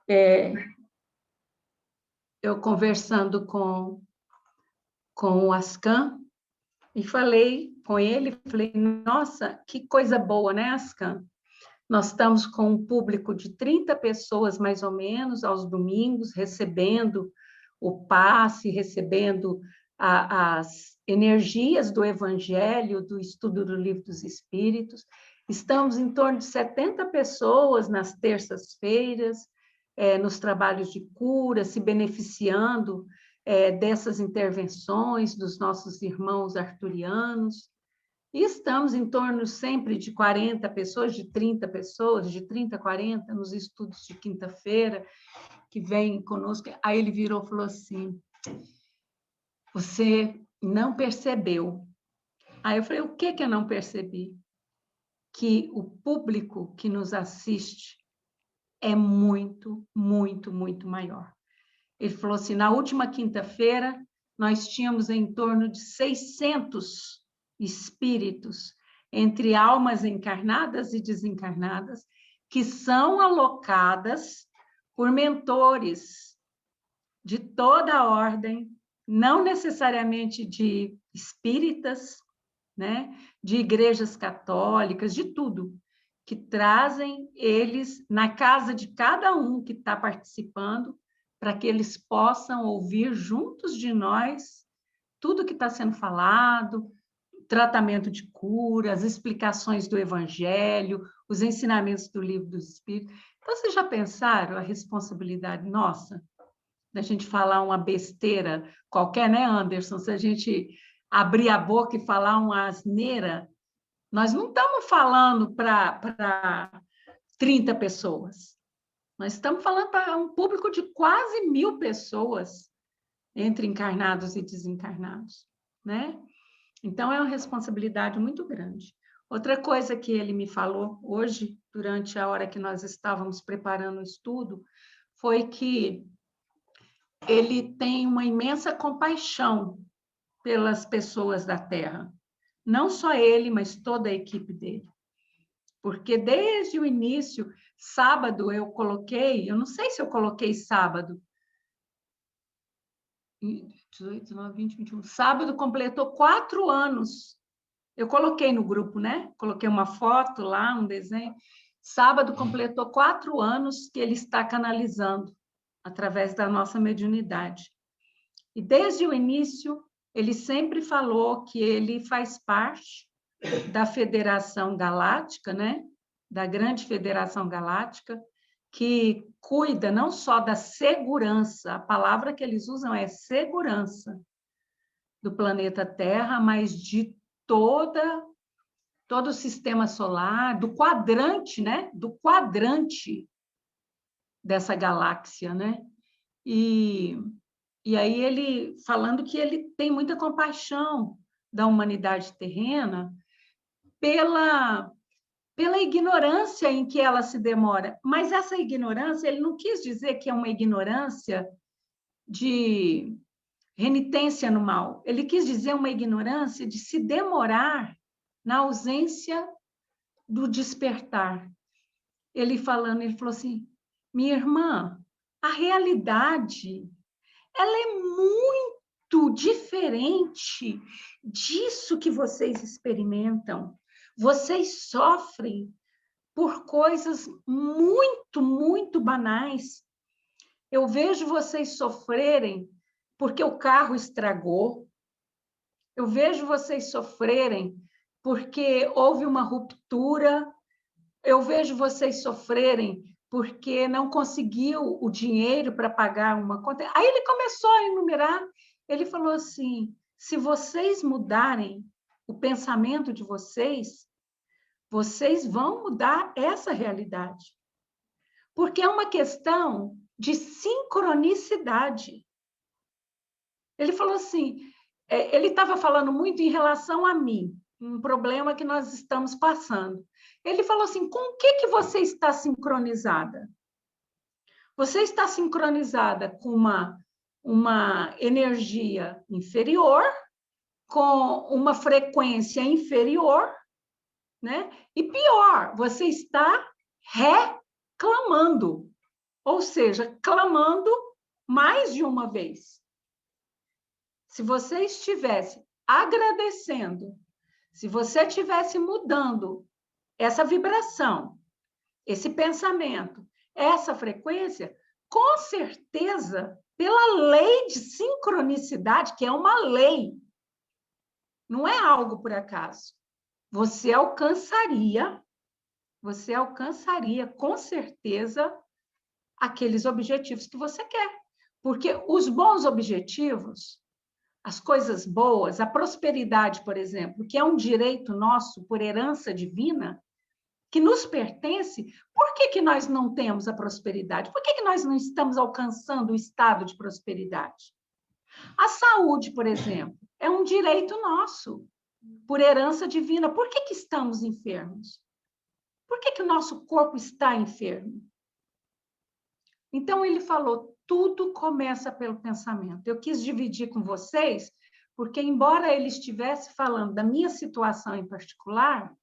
eu conversando com o Ascan, e falei com ele, falei, nossa, que coisa boa, né, Ascan? Nós estamos com um público de 30 pessoas, mais ou menos, aos domingos, recebendo o passe, recebendo as energias do Evangelho, do estudo do Livro dos Espíritos. Estamos em torno de 70 pessoas nas terças-feiras, nos trabalhos de cura, se beneficiando dessas intervenções dos nossos irmãos arturianos. E estamos em torno sempre de 40 pessoas, de 30 pessoas, de 30 a 40, nos estudos de quinta-feira, que vem conosco. Aí ele virou e falou assim, você não percebeu. Aí eu falei, o que eu não percebi? Que o público que nos assiste é muito, muito, muito maior. Ele falou assim, na última quinta-feira, nós tínhamos em torno de 600 espíritos, entre almas encarnadas e desencarnadas, que são alocadas por mentores de toda a ordem, não necessariamente de espíritas, né, de igrejas católicas, de tudo, que trazem eles na casa de cada um que está participando, para que eles possam ouvir juntos de nós tudo que está sendo falado, tratamento de cura, as explicações do Evangelho, os ensinamentos do Livro dos Espíritos. Então, vocês já pensaram a responsabilidade nossa da gente falar uma besteira qualquer, né, Anderson? Se a gente abrir a boca e falar uma asneira, nós não estamos falando para 30 pessoas. Nós estamos falando para um público de quase 1.000 pessoas, entre encarnados e desencarnados, né? Então, é uma responsabilidade muito grande. Outra coisa que ele me falou hoje, durante a hora que nós estávamos preparando o estudo, foi que ele tem uma imensa compaixão pelas pessoas da Terra. Não só ele, mas toda a equipe dele. Porque desde o início, sábado eu não sei se eu coloquei sábado, 18, 19, 20, 21, sábado completou 4 anos. Eu coloquei no grupo, né? Coloquei uma foto lá, um desenho. Sábado completou 4 anos que ele está canalizando através da nossa mediunidade. E desde o início, ele sempre falou que ele faz parte da Federação Galáctica, né? Da Grande Federação Galáctica, que cuida não só da segurança, a palavra que eles usam é segurança do planeta Terra, mas de todo o sistema solar, do quadrante, né? Do quadrante dessa galáxia, né? E aí ele falando que ele tem muita compaixão da humanidade terrena pela ignorância em que ela se demora. Mas essa ignorância, ele não quis dizer que é uma ignorância de renitência no mal. Ele quis dizer uma ignorância de se demorar na ausência do despertar. Ele falou assim, minha irmã, a realidade, ela é muito diferente disso que vocês experimentam. Vocês sofrem por coisas muito, muito banais. Eu vejo vocês sofrerem porque o carro estragou. Eu vejo vocês sofrerem porque houve uma ruptura. Eu vejo vocês sofrerem porque não conseguiu o dinheiro para pagar uma conta. Aí ele começou a enumerar. Ele falou assim, se vocês mudarem o pensamento de vocês, vocês vão mudar essa realidade. Porque é uma questão de sincronicidade. Ele falou assim, ele estava falando muito em relação a mim, um problema que nós estamos passando. Ele falou assim, com o que você está sincronizada? Você está sincronizada com uma energia inferior, com uma frequência inferior, né? E pior, você está reclamando. Ou seja, clamando mais de uma vez. Se você estivesse agradecendo, se você estivesse mudando essa vibração, esse pensamento, essa frequência, com certeza, pela lei de sincronicidade, que é uma lei, não é algo por acaso, você alcançaria com certeza aqueles objetivos que você quer. Porque os bons objetivos, as coisas boas, a prosperidade, por exemplo, que é um direito nosso por herança divina, que nos pertence, por que nós não temos a prosperidade? Por que nós não estamos alcançando o estado de prosperidade? A saúde, por exemplo, é um direito nosso, por herança divina. Por que estamos enfermos? Por que o nosso corpo está enfermo? Então, ele falou, tudo começa pelo pensamento. Eu quis dividir com vocês, porque, embora ele estivesse falando da minha situação em particular,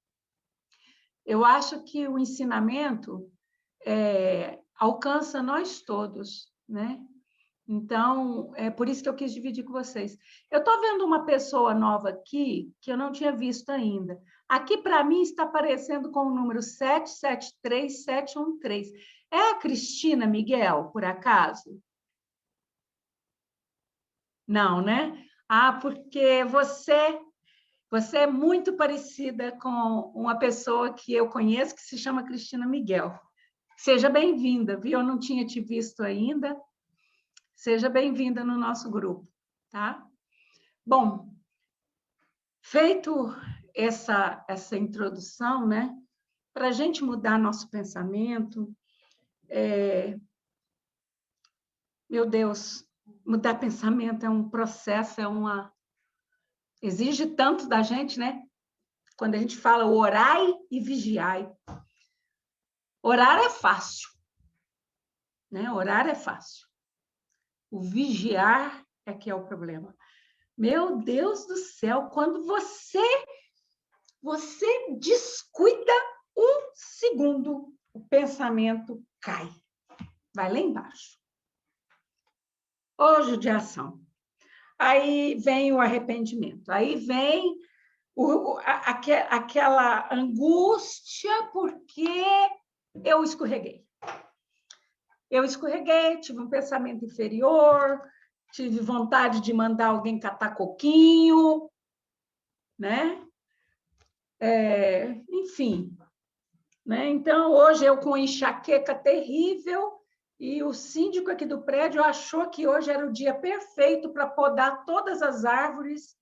eu acho que o ensinamento alcança nós todos, né? Então, é por isso que eu quis dividir com vocês. Eu estou vendo uma pessoa nova aqui, que eu não tinha visto ainda. Aqui, para mim, está aparecendo com o número 773713. É a Cristina Miguel, por acaso? Não, né? Ah, porque você é muito parecida com uma pessoa que eu conheço, que se chama Cristina Miguel. Seja bem-vinda, viu? Eu não tinha te visto ainda. Seja bem-vinda no nosso grupo, tá? Bom, feito essa introdução, né? Para a gente mudar nosso pensamento, meu Deus, mudar pensamento é um processo, exige tanto da gente, né? Quando a gente fala orai e vigiai. Orar é fácil, né? Orar é fácil. O vigiar é que é o problema. Meu Deus do céu, quando você descuida um segundo, o pensamento cai, vai lá embaixo. Ô, judiação. Aí vem o arrependimento, aí vem aquela angústia porque eu escorreguei. Eu escorreguei, tive um pensamento inferior, tive vontade de mandar alguém catar coquinho, né? Enfim, né? Então, hoje eu com enxaqueca terrível, e o síndico aqui do prédio achou que hoje era o dia perfeito para podar todas as árvores.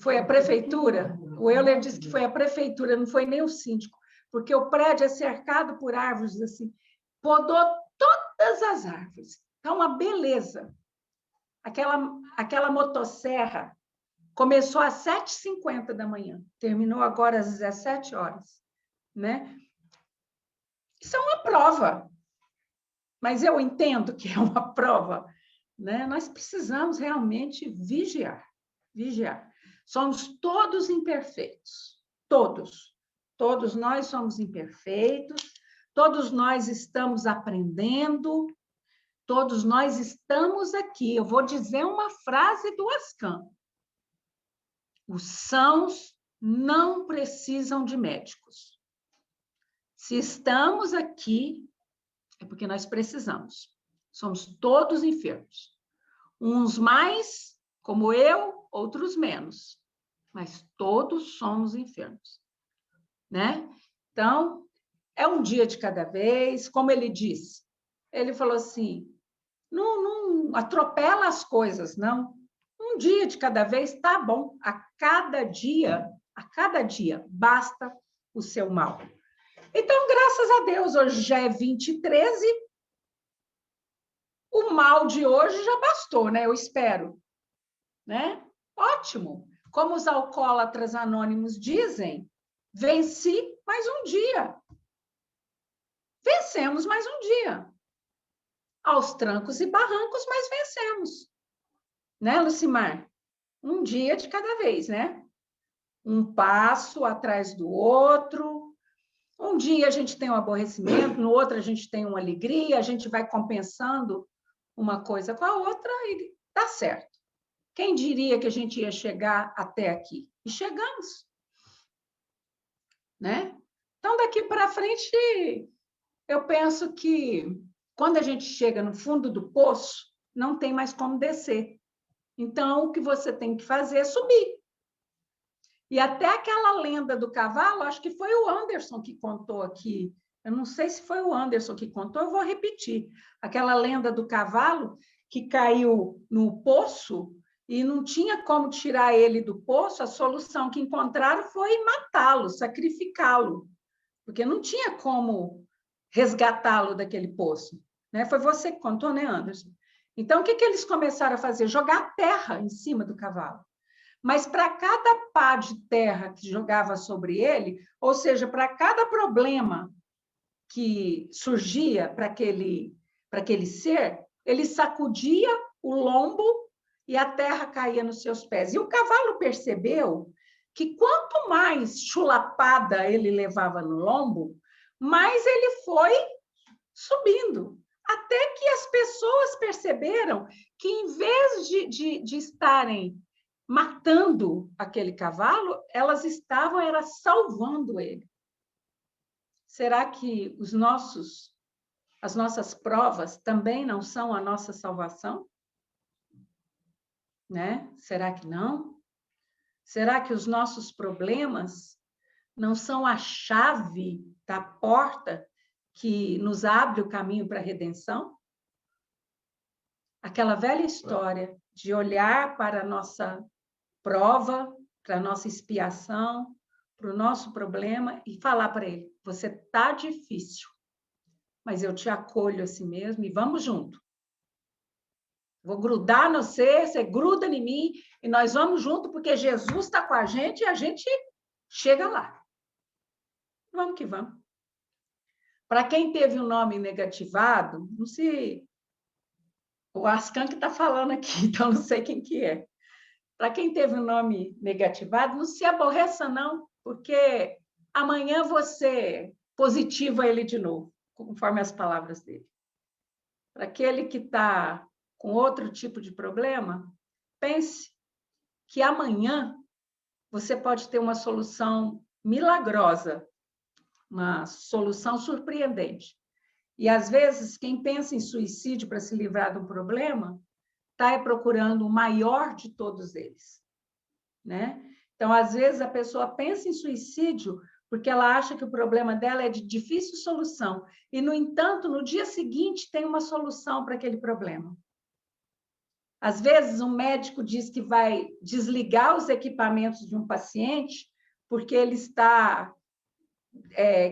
Foi a prefeitura? O Euler disse que foi a prefeitura, não foi nem o síndico, porque o prédio é cercado por árvores assim. Podou todas as árvores. Então, uma beleza. Aquela motosserra começou às 7h50 da manhã, terminou agora às 17 horas, né? Isso é uma prova, mas eu entendo que é uma prova, né? Nós precisamos realmente vigiar. Somos todos imperfeitos, todos nós somos imperfeitos, todos nós estamos aprendendo, todos nós estamos aqui. Eu vou dizer uma frase do Ascan. Os sãos não precisam de médicos. Se estamos aqui, é porque nós precisamos. Somos todos enfermos. Uns mais, como eu, outros menos. Mas todos somos enfermos, né? Então, é um dia de cada vez, como ele disse. Ele falou assim, não atropela as coisas, não. Um dia de cada vez, tá bom. A cada dia, basta o seu mal. Então, graças a Deus, hoje já é 2013, o mal de hoje já bastou, né? Eu espero, né? Ótimo. Como os alcoólatras anônimos dizem, venci mais um dia. Vencemos mais um dia. Aos trancos e barrancos, mas vencemos. Né, Lucimar? Um dia de cada vez, né? Um passo atrás do outro. Um dia a gente tem um aborrecimento, no outro a gente tem uma alegria, a gente vai compensando uma coisa com a outra e dá certo. Quem diria que a gente ia chegar até aqui? E chegamos, né? Então, daqui para frente, eu penso que quando a gente chega no fundo do poço, não tem mais como descer. Então, o que você tem que fazer é subir. E até aquela lenda do cavalo, acho que foi o Anderson que contou aqui. Eu não sei se foi o Anderson que contou, eu vou repetir. Aquela lenda do cavalo que caiu no poço e não tinha como tirar ele do poço, a solução que encontraram foi matá-lo, sacrificá-lo, porque não tinha como resgatá-lo daquele poço. Né? Foi você que contou, né, Anderson? Então, o que eles começaram a fazer? Jogar terra em cima do cavalo. Mas para cada pá de terra que jogava sobre ele, ou seja, para cada problema que surgia para aquele ser, ele sacudia o lombo e a terra caía nos seus pés. E o cavalo percebeu que quanto mais chulapada ele levava no lombo, mais ele foi subindo. Até que as pessoas perceberam que, em vez de estarem matando aquele cavalo, elas estavam era salvando ele. Será que as nossas provas também não são a nossa salvação? Né? Será que não? Será que os nossos problemas não são a chave da porta que nos abre o caminho para a redenção? Aquela velha história de olhar para a nossa prova, para a nossa expiação, para o nosso problema e falar para ele: você está difícil, mas eu te acolho assim mesmo e vamos junto. Vou grudar no você gruda em mim e nós vamos junto porque Jesus está com a gente e a gente chega lá. Vamos que vamos. Para quem teve o nome negativado, não sei, o Ascan que está falando aqui, então não sei quem que é. Para quem teve o nome negativado, não se aborreça, não, porque amanhã você positiva ele de novo, conforme as palavras dele. Para aquele que está com outro tipo de problema, pense que amanhã você pode ter uma solução milagrosa, uma solução surpreendente. E, às vezes, quem pensa em suicídio para se livrar de um problema, está procurando o maior de todos eles. Né? Então, às vezes, a pessoa pensa em suicídio porque ela acha que o problema dela é de difícil solução. E, no entanto, no dia seguinte, tem uma solução para aquele problema. Às vezes, um médico diz que vai desligar os equipamentos de um paciente porque ele está...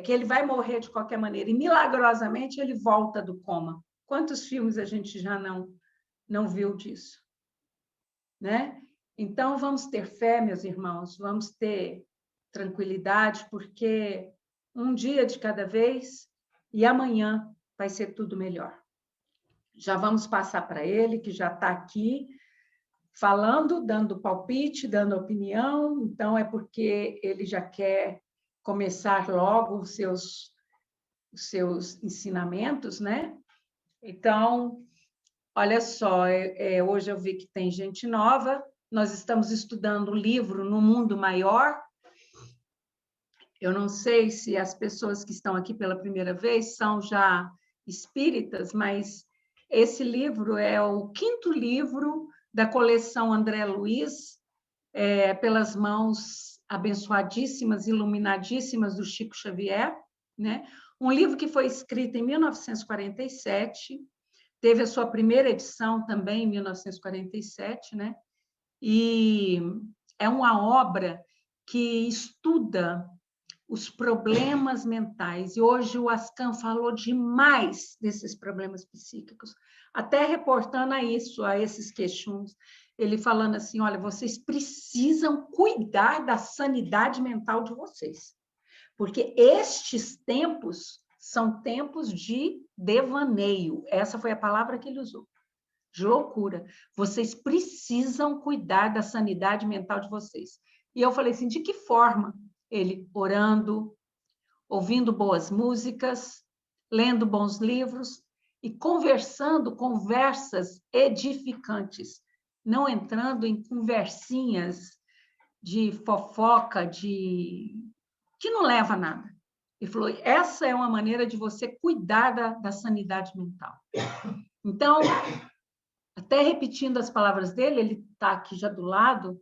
que ele vai morrer de qualquer maneira. E, milagrosamente, ele volta do coma. Quantos filmes a gente já não viu disso? Né? Então, vamos ter fé, meus irmãos, vamos ter tranquilidade, porque um dia de cada vez e amanhã vai ser tudo melhor. Já vamos passar para ele, que já está aqui, falando, dando palpite, dando opinião, então é porque ele já quer começar logo os seus ensinamentos, né? Então, olha só, hoje eu vi que tem gente nova, nós estamos estudando o livro No Mundo Maior. Eu não sei se as pessoas que estão aqui pela primeira vez são já espíritas, mas esse livro é o 5º livro da coleção André Luiz, pelas mãos abençoadíssimas, iluminadíssimas do Chico Xavier, né? Um livro que foi escrito em 1947, teve a sua primeira edição também em 1947, né? E é uma obra que estuda os problemas mentais. E hoje o Ascan falou demais desses problemas psíquicos, até reportando a esses queixumes. Ele falando assim, olha, vocês precisam cuidar da sanidade mental de vocês, porque estes tempos são tempos de devaneio. Essa foi a palavra que ele usou. De loucura. Vocês precisam cuidar da sanidade mental de vocês. E eu falei assim, de que forma? Ele orando, ouvindo boas músicas, lendo bons livros e conversando conversas edificantes, não entrando em conversinhas de fofoca, que não leva a nada. Ele falou, essa é uma maneira de você cuidar da sanidade mental. Então, até repetindo as palavras dele, ele está aqui já do lado,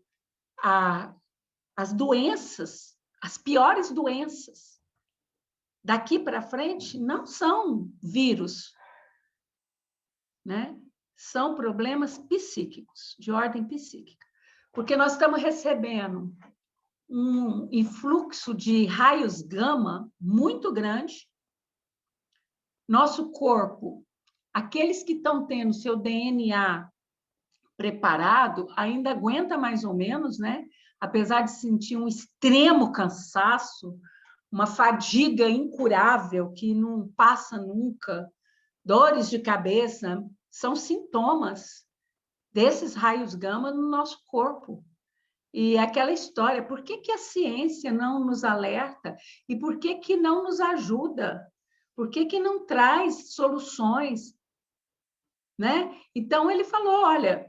as doenças, as piores doenças, daqui para frente, não são vírus, né? São problemas psíquicos, de ordem psíquica. Porque nós estamos recebendo um influxo de raios gama muito grande. Nosso corpo, aqueles que estão tendo seu DNA preparado, ainda aguenta mais ou menos, né? Apesar de sentir um extremo cansaço, uma fadiga incurável que não passa nunca, dores de cabeça, são sintomas desses raios gama no nosso corpo. E aquela história, por que a ciência não nos alerta? E por que não nos ajuda? Por que não traz soluções? Né? Então, ele falou, olha,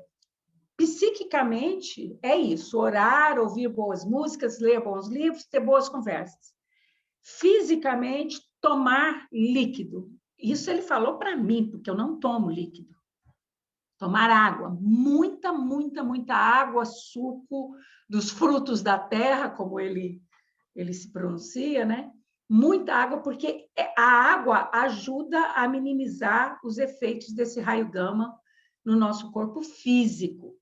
psiquicamente é isso, orar, ouvir boas músicas, ler bons livros, ter boas conversas. Fisicamente, tomar líquido. Isso ele falou para mim, porque eu não tomo líquido. Tomar água, muita, muita, muita água, suco dos frutos da terra, como ele se pronuncia, né? Muita água, porque a água ajuda a minimizar os efeitos desse raio gama no nosso corpo físico,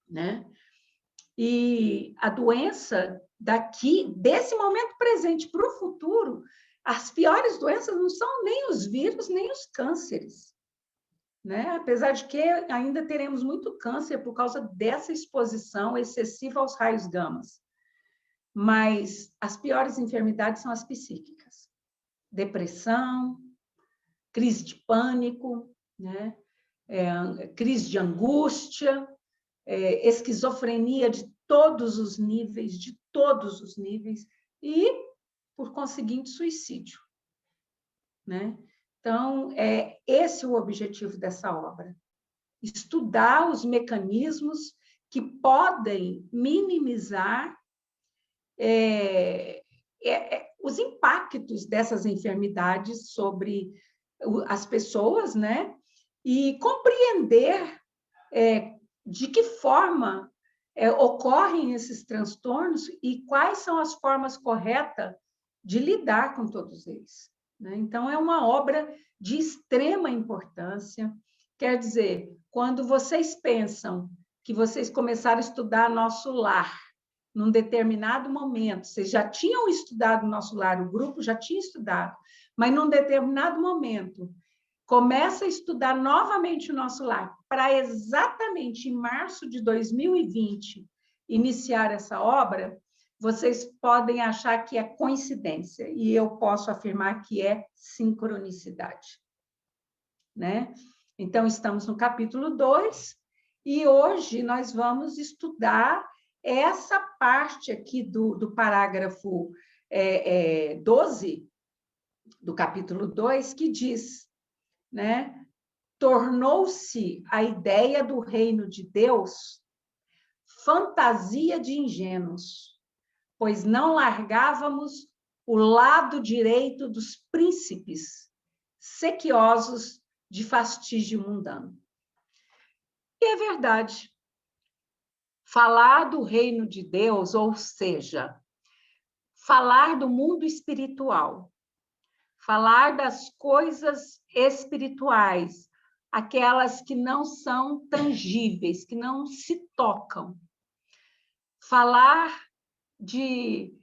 né? E a doença daqui, desse momento presente para o futuro, as piores doenças não são nem os vírus, nem os cânceres, né? Apesar de que ainda teremos muito câncer por causa dessa exposição excessiva aos raios gamas. Mas as piores enfermidades são as psíquicas. Depressão, crise de pânico, né? Crise de angústia, esquizofrenia de todos os níveis, e, por conseguinte, suicídio, né? Então, é esse o objetivo dessa obra. Estudar os mecanismos que podem minimizar os impactos dessas enfermidades sobre as pessoas, né? E compreender de que forma ocorrem esses transtornos e quais são as formas corretas de lidar com todos eles, né? Então, é uma obra de extrema importância. Quer dizer, quando vocês pensam que vocês começaram a estudar Nosso Lar, num determinado momento, vocês já tinham estudado Nosso Lar, o grupo já tinha estudado, mas num determinado momento, começa a estudar novamente o Nosso Lar, para exatamente em março de 2020 iniciar essa obra, vocês podem achar que é coincidência, e eu posso afirmar que é sincronicidade, né? Então, estamos no capítulo 2, e hoje nós vamos estudar essa parte aqui do parágrafo 12, do capítulo 2, que diz, né? Tornou-se a ideia do reino de Deus fantasia de ingênuos, pois não largávamos o lado direito dos príncipes sequiosos de fastígio mundano. E é verdade. Falar do reino de Deus, ou seja, falar do mundo espiritual, falar das coisas espirituais, aquelas que não são tangíveis, que não se tocam. Falar de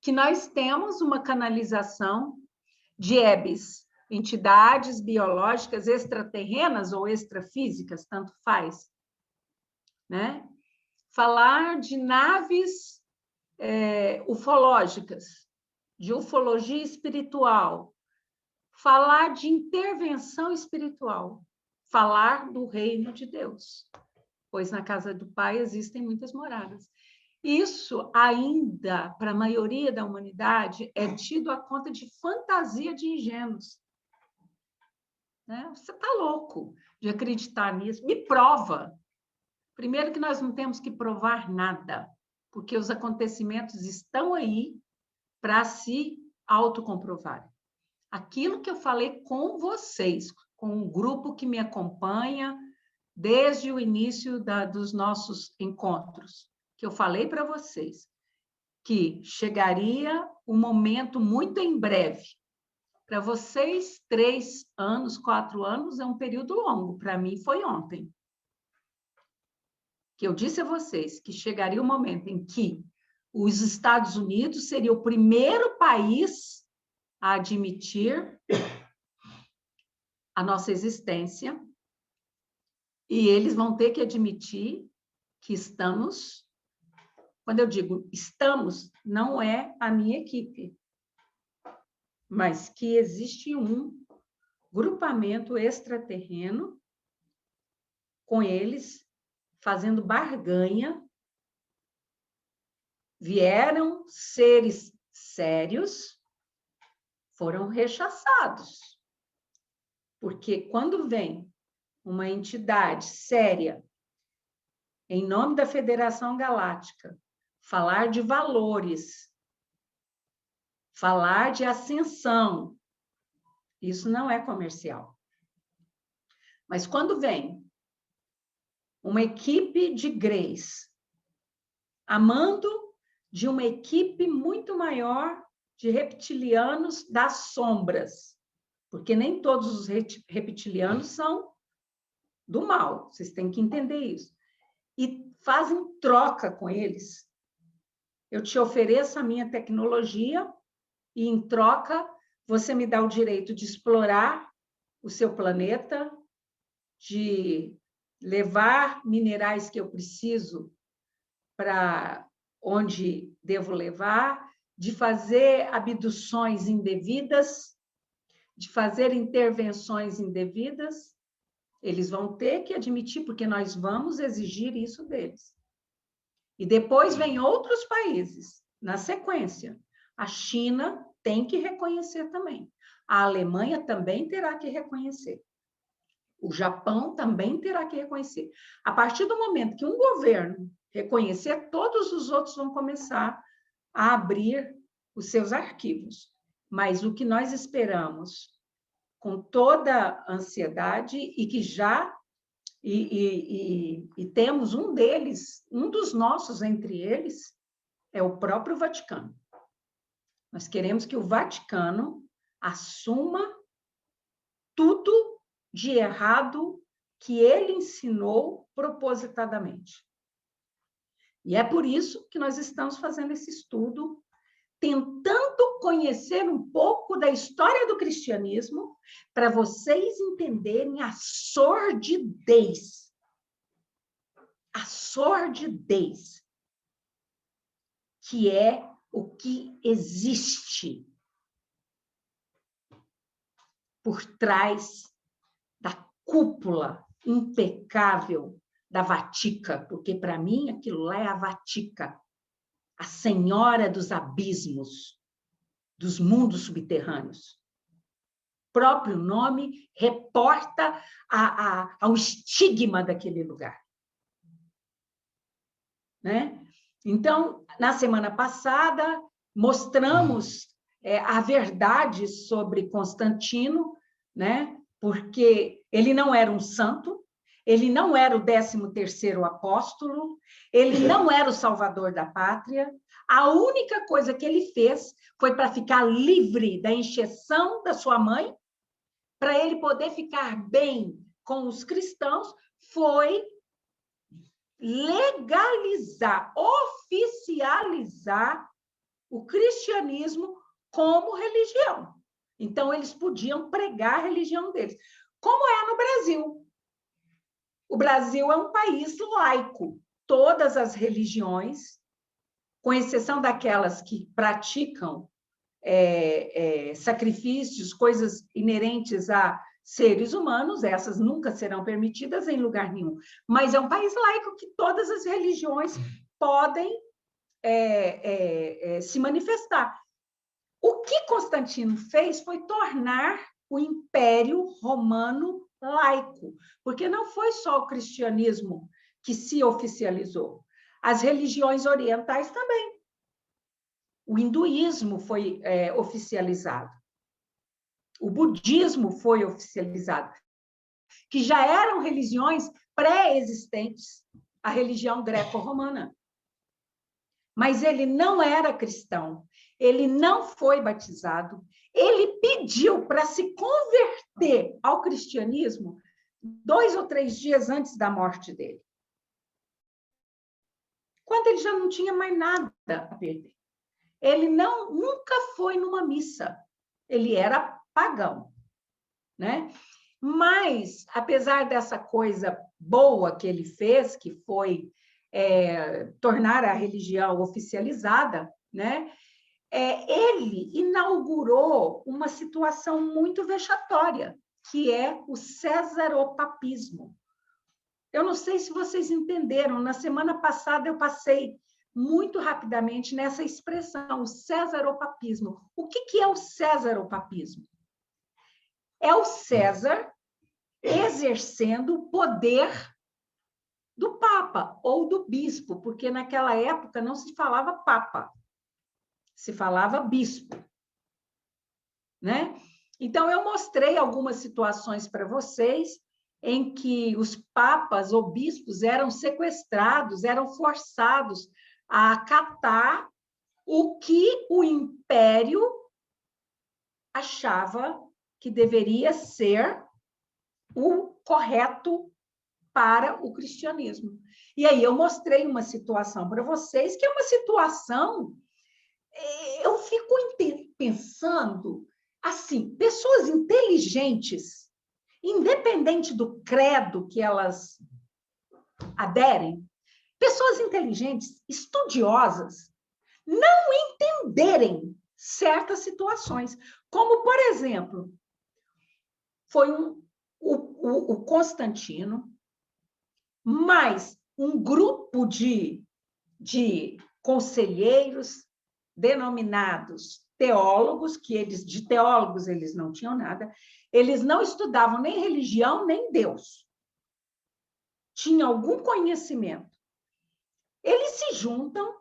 que nós temos uma canalização de EBs, entidades biológicas extraterrenas ou extrafísicas, tanto faz, né? Falar de naves ufológicas, de ufologia espiritual, falar de intervenção espiritual, falar do reino de Deus, pois na casa do Pai existem muitas moradas. Isso ainda, para a maioria da humanidade, é tido a conta de fantasia de ingênuos. Né? Você está louco de acreditar nisso? Me prova. Primeiro que nós não temos que provar nada, porque os acontecimentos estão aí para se autocomprovarem. Aquilo que eu falei com vocês, com o grupo que me acompanha desde o início dos nossos encontros, que eu falei para vocês, que chegaria um momento muito em breve. Para vocês, 3 anos, 4 anos é um período longo. Para mim, foi ontem. Que eu disse a vocês que chegaria o momento em que os Estados Unidos seria o primeiro país a admitir a nossa existência, e eles vão ter que admitir que estamos, quando eu digo estamos, não é a minha equipe, mas que existe um grupamento extraterreno com eles fazendo barganha. Vieram seres sérios, foram rechaçados. Porque quando vem uma entidade séria, em nome da Federação Galáctica, falar de valores, falar de ascensão, isso não é comercial. Mas quando vem uma equipe de Greys, amando de uma equipe muito maior de reptilianos das sombras, porque nem todos os reptilianos são do mal, vocês têm que entender isso. E fazem troca com eles. Eu te ofereço a minha tecnologia e, em troca, você me dá o direito de explorar o seu planeta, de levar minerais que eu preciso para onde devo levar, de fazer abduções indevidas, de fazer intervenções indevidas. Eles vão ter que admitir, porque nós vamos exigir isso deles. E depois vem outros países, na sequência. A China tem que reconhecer também. A Alemanha também terá que reconhecer. O Japão também terá que reconhecer. A partir do momento que um governo reconhecer, todos os outros vão começar a abrir os seus arquivos. Mas o que nós esperamos com toda ansiedade e que já temos um deles, um dos nossos entre eles, é o próprio Vaticano. Nós queremos que o Vaticano assuma tudo de errado que ele ensinou propositadamente. E é por isso que nós estamos fazendo esse estudo, tentando conhecer um pouco da história do cristianismo, para vocês entenderem a sordidez que é o que existe por trás da cúpula impecável da Vatica, porque para mim aquilo lá é a Vatica, a senhora dos abismos, dos mundos subterrâneos. O próprio nome reporta ao estigma daquele lugar. Né? Então, na semana passada, mostramos a verdade sobre Constantino, né? Porque ele não era um santo, ele não era o 13º apóstolo, ele não era o salvador da pátria. A única coisa que ele fez foi para ficar livre da encheção da sua mãe, para ele poder ficar bem com os cristãos, foi legalizar, oficializar o cristianismo como religião. Então, eles podiam pregar a religião deles. Como é no Brasil? O Brasil é um país laico. Todas as religiões, com exceção daquelas que praticam sacrifícios, coisas inerentes a seres humanos, essas nunca serão permitidas em lugar nenhum. Mas é um país laico que todas as religiões podem se manifestar. O que Constantino fez foi tornar o Império Romano laico, porque não foi só o cristianismo que se oficializou, as religiões orientais também. O hinduísmo foi oficializado, o budismo foi oficializado, que já eram religiões pré-existentes à religião greco-romana. Mas ele não era cristão, ele não foi batizado, ele pediu para se converter ao cristianismo 2 ou 3 dias antes da morte dele, quando ele já não tinha mais nada a perder. Ele nunca foi numa missa, ele era pagão, né? Mas, apesar dessa coisa boa que ele fez, que foi tornar a religião oficializada, né? Ele inaugurou uma situação muito vexatória, que é o cesaropapismo. Eu não sei se vocês entenderam, na semana passada eu passei muito rapidamente nessa expressão, o cesaropapismo. O que é o cesaropapismo? É o César exercendo o poder do Papa ou do bispo, porque naquela época não se falava Papa, se falava bispo, né? Então, eu mostrei algumas situações para vocês em que os papas ou bispos eram sequestrados, eram forçados a acatar o que o império achava que deveria ser o correto para o cristianismo. E aí eu mostrei uma situação para vocês, que é uma situação, eu fico pensando, assim, pessoas inteligentes, independente do credo que elas aderem, pessoas inteligentes, estudiosas, não entenderem certas situações. Como, por exemplo, foi o Constantino, mais um grupo de conselheiros denominados teólogos, que de teólogos eles não tinham nada, eles não estudavam nem religião, nem Deus. Tinham algum conhecimento. Eles se juntam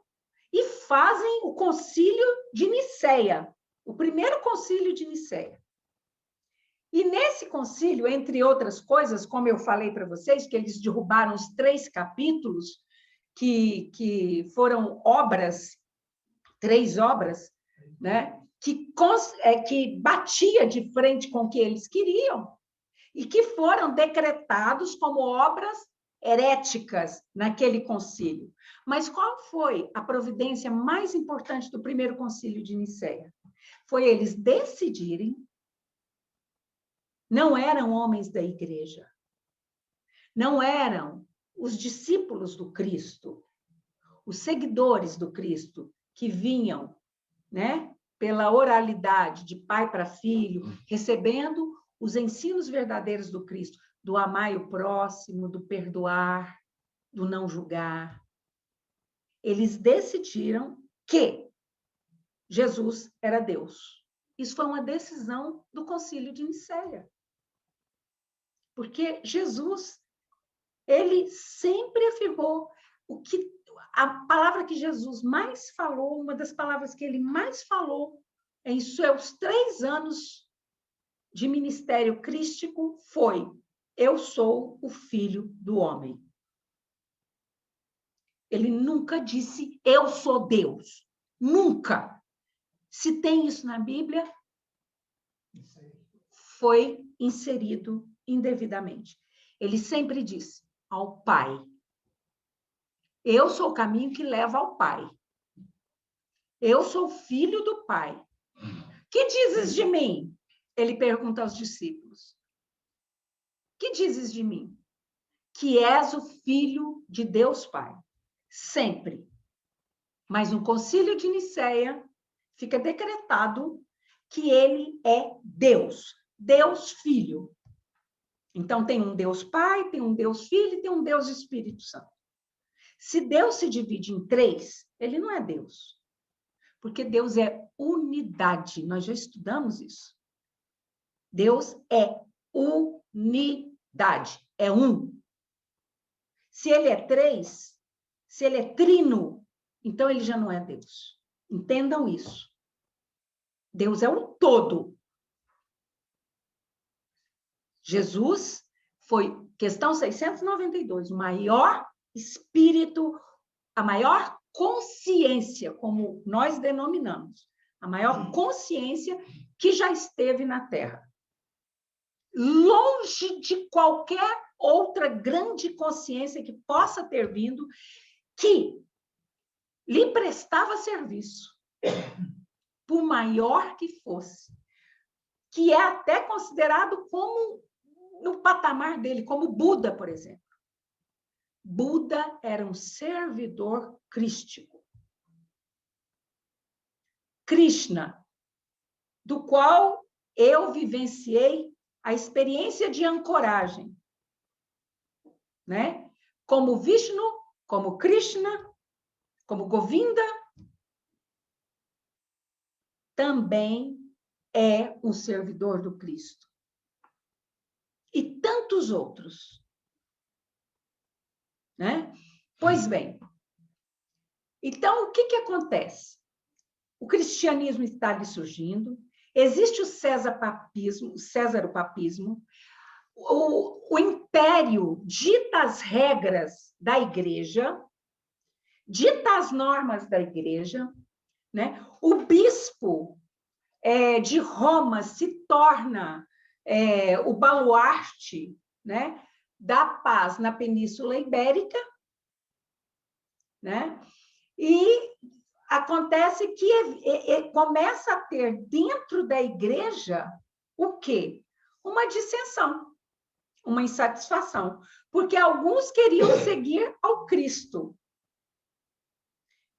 e fazem o concílio de Nicéia, o primeiro concílio de Nicéia. E nesse concílio, entre outras coisas, como eu falei para vocês, que eles derrubaram os 3 capítulos, que foram obras, 3 obras, né, que batia de frente com o que eles queriam, e que foram decretados como obras heréticas naquele concílio. Mas qual foi a providência mais importante do primeiro concílio de Nicéia? Foi eles decidirem. Não eram homens da igreja, não eram os discípulos do Cristo, os seguidores do Cristo, que vinham, né, pela oralidade de pai para filho, recebendo os ensinos verdadeiros do Cristo, do amar o próximo, do perdoar, do não julgar. Eles decidiram que Jesus era Deus. Isso foi uma decisão do Concílio de Nicéia. Porque Jesus, ele sempre afirmou a palavra que Jesus mais falou, uma das palavras que ele mais falou em seus 3 anos de ministério crístico foi: eu sou o Filho do Homem. Ele nunca disse: eu sou Deus. Nunca. Se tem isso na Bíblia, foi inserido indevidamente. Ele sempre disse: ao Pai. Eu sou o caminho que leva ao Pai. Eu sou filho do Pai. Que dizes de mim? Ele pergunta aos discípulos. Que dizes de mim? Que és o filho de Deus Pai. Sempre. Mas no Concílio de Nicéia fica decretado que ele é Deus. Deus Filho. Então tem um Deus Pai, tem um Deus Filho e tem um Deus Espírito Santo. Se Deus se divide em três, ele não é Deus. Porque Deus é unidade. Nós já estudamos isso. Deus é unidade. É um. Se ele é três, se ele é trino, então ele já não é Deus. Entendam isso. Deus é um todo. Jesus foi, questão 692, o maior espírito, a maior consciência, como nós denominamos, a maior consciência que já esteve na Terra. Longe de qualquer outra grande consciência que possa ter vindo, que lhe prestava serviço, por maior que fosse, que é até considerado como no patamar dele, como Buda, por exemplo. Buda era um servidor crístico. Krishna, do qual eu vivenciei a experiência de ancoragem, né? Como Vishnu, como Krishna, como Govinda, também é um servidor do Cristo. E tantos outros. Né? Pois bem, então, o que acontece? O cristianismo está ali surgindo, existe o césaropapismo, o império dita as regras da igreja, dita as normas da igreja, né? O bispo de Roma se torna o baluarte, né, da paz na Península Ibérica, né? E acontece que começa a ter dentro da igreja o quê? Uma dissensão, uma insatisfação, porque alguns queriam seguir ao Cristo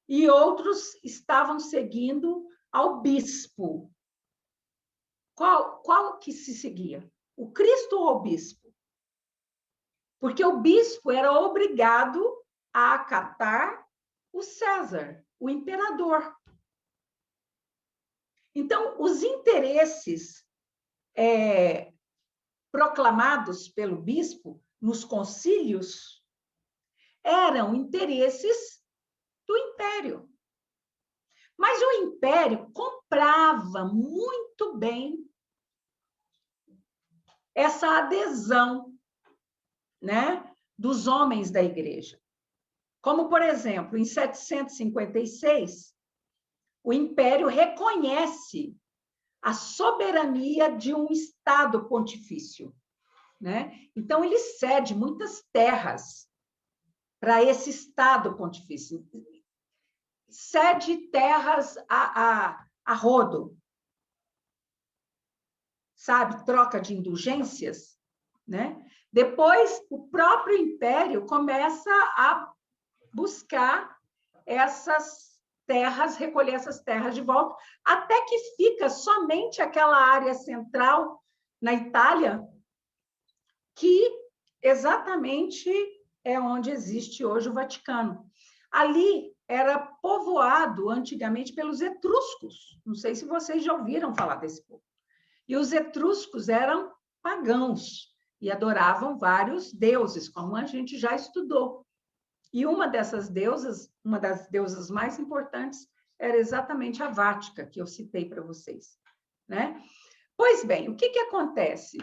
e outros estavam seguindo ao bispo. Qual que se seguia? O Cristo ou o bispo? Porque o bispo era obrigado a acatar o César, o imperador. Então, os interesses proclamados pelo bispo nos concílios eram interesses do império. Mas o império comprava muito bem essa adesão, né, dos homens da igreja. Como, por exemplo, em 756, o império reconhece a soberania de um Estado pontifício, né? Então, ele cede muitas terras para esse Estado pontifício. Cede terras a rodo, sabe? Troca de indulgências, né? Depois, o próprio império começa a buscar essas terras, recolher essas terras de volta, até que fica somente aquela área central na Itália, que exatamente é onde existe hoje o Vaticano. Ali era povoado antigamente pelos etruscos. Não sei se vocês já ouviram falar desse povo. E os etruscos eram pagãos e adoravam vários deuses, como a gente já estudou. E uma das deusas mais importantes, era exatamente a Vática, que eu citei para vocês, né? Pois bem, o que acontece?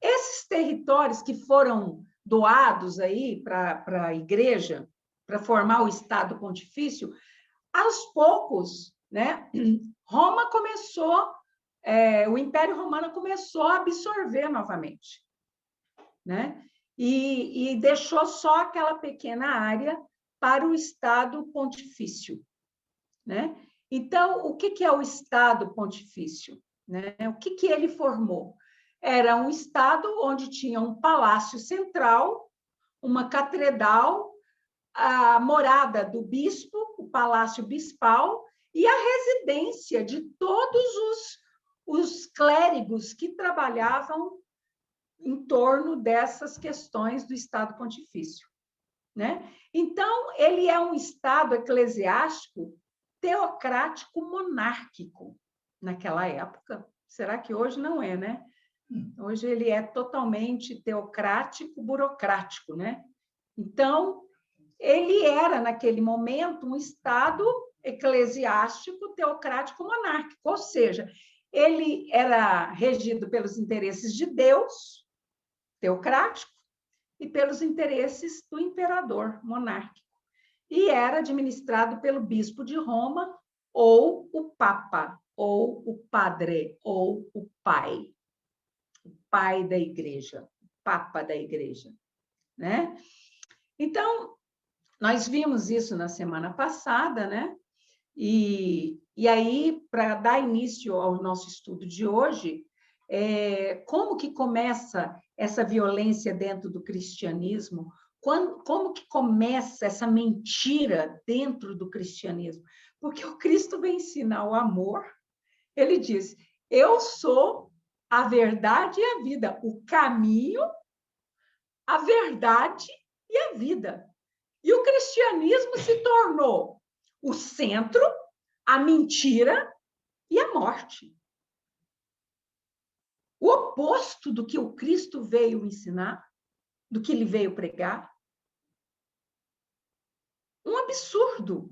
Esses territórios que foram doados aí para a igreja, para formar o Estado Pontifício, aos poucos, né, Roma começou, o Império Romano começou a absorver novamente, né? E deixou só aquela pequena área para o Estado Pontifício, né? Então, o que é o Estado Pontifício? Né? O que ele formou? Era um Estado onde tinha um palácio central, uma catedral, a morada do bispo, o palácio bispal, e a residência de todos os clérigos que trabalhavam em torno dessas questões do Estado Pontifício, né? Então, ele é um Estado eclesiástico teocrático monárquico naquela época. Será que hoje não é, né? Hoje ele é totalmente teocrático, burocrático, né? Então, ele era, naquele momento, um Estado eclesiástico, teocrático, monárquico, ou seja, ele era regido pelos interesses de Deus, teocrático, e pelos interesses do imperador monárquico. E era administrado pelo bispo de Roma, ou o papa, ou o padre, ou o pai da igreja, papa da igreja, né? Então, nós vimos isso na semana passada, né? E aí, para dar início ao nosso estudo de hoje, como que começa essa violência dentro do cristianismo? Como que começa essa mentira dentro do cristianismo? Porque o Cristo vem ensinar o amor. Ele diz: eu sou a verdade e a vida, o caminho, a verdade e a vida. E o cristianismo se tornou o centro, a mentira e a morte. O oposto do que o Cristo veio ensinar, do que ele veio pregar. Um absurdo,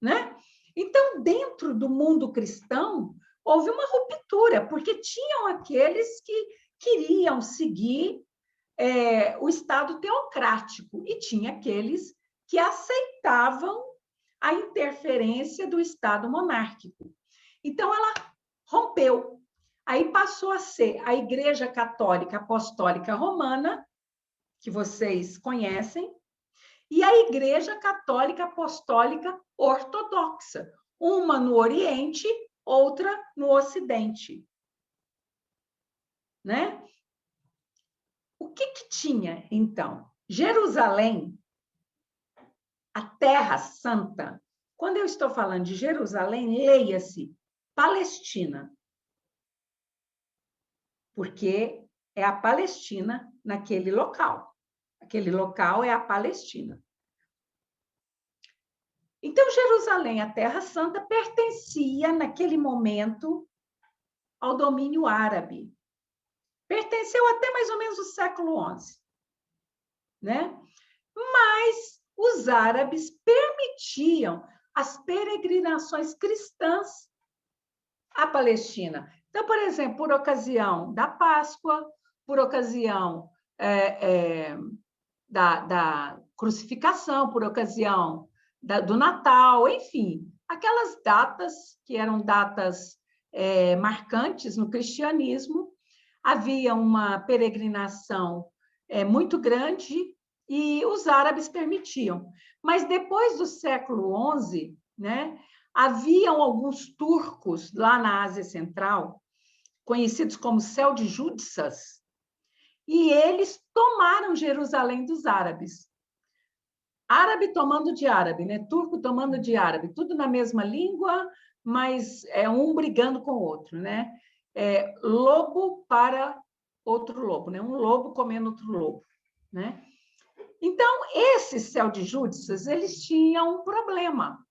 né? Então, dentro do mundo cristão, houve uma ruptura, porque tinham aqueles que queriam seguir o Estado teocrático e tinha aqueles que aceitavam a interferência do Estado monárquico. Então, ela rompeu. Aí passou a ser a Igreja Católica Apostólica Romana, que vocês conhecem, e a Igreja Católica Apostólica Ortodoxa, uma no Oriente, outra no Ocidente. Né? O que tinha, então? Jerusalém, a Terra Santa. Quando eu estou falando de Jerusalém, leia-se Palestina, porque é a Palestina naquele local. Aquele local é a Palestina. Então, Jerusalém, a Terra Santa, pertencia, naquele momento, ao domínio árabe. Pertenceu até mais ou menos o século XI. Né? Mas os árabes permitiam as peregrinações cristãs à Palestina. Então, por exemplo, por ocasião da Páscoa, por ocasião da crucificação, por ocasião do Natal, enfim, aquelas datas que eram datas marcantes no cristianismo, havia uma peregrinação muito grande e os árabes permitiam. Mas depois do século XI, né, haviam alguns turcos lá na Ásia Central, conhecidos como seldjúcidas, e eles tomaram Jerusalém dos árabes. Árabe tomando de árabe, né? Turco tomando de árabe, tudo na mesma língua, mas um brigando com o outro, né? Lobo para outro lobo, né? Um lobo comendo outro lobo, né? Então, esses seldjúcidas, eles tinham um problema.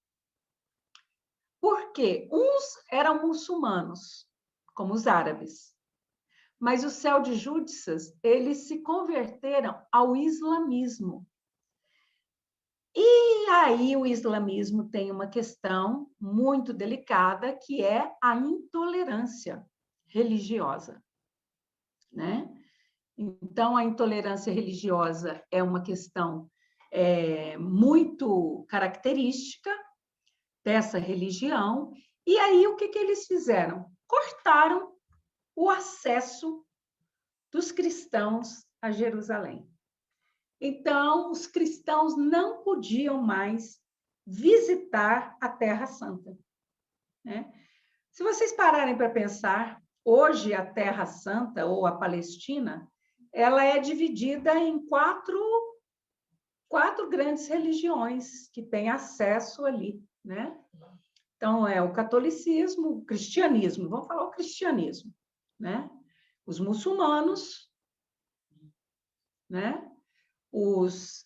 Porque uns eram muçulmanos, como os árabes, mas os seldjúcidas, eles se converteram ao islamismo. E aí o islamismo tem uma questão muito delicada, que é a intolerância religiosa, né? Então, a intolerância religiosa é uma questão muito característica dessa religião. E aí, o que eles fizeram? Cortaram o acesso dos cristãos a Jerusalém. Então, os cristãos não podiam mais visitar a Terra Santa. Né? Se vocês pararem para pensar, hoje a Terra Santa, ou a Palestina, ela é dividida em quatro grandes religiões que têm acesso ali. Né? Então, é o catolicismo, o cristianismo, vamos falar o cristianismo. Né? Os muçulmanos, né? os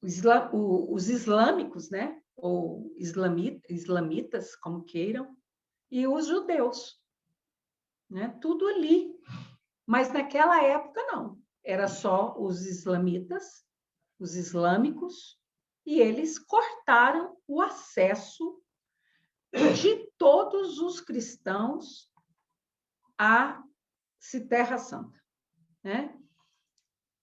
os islâmicos, né? Ou islamitas, como queiram, e os judeus, né? Tudo ali. Mas naquela época, não. Era só os islamitas, os islâmicos, e eles cortaram o acesso de todos os cristãos à Terra Santa, né?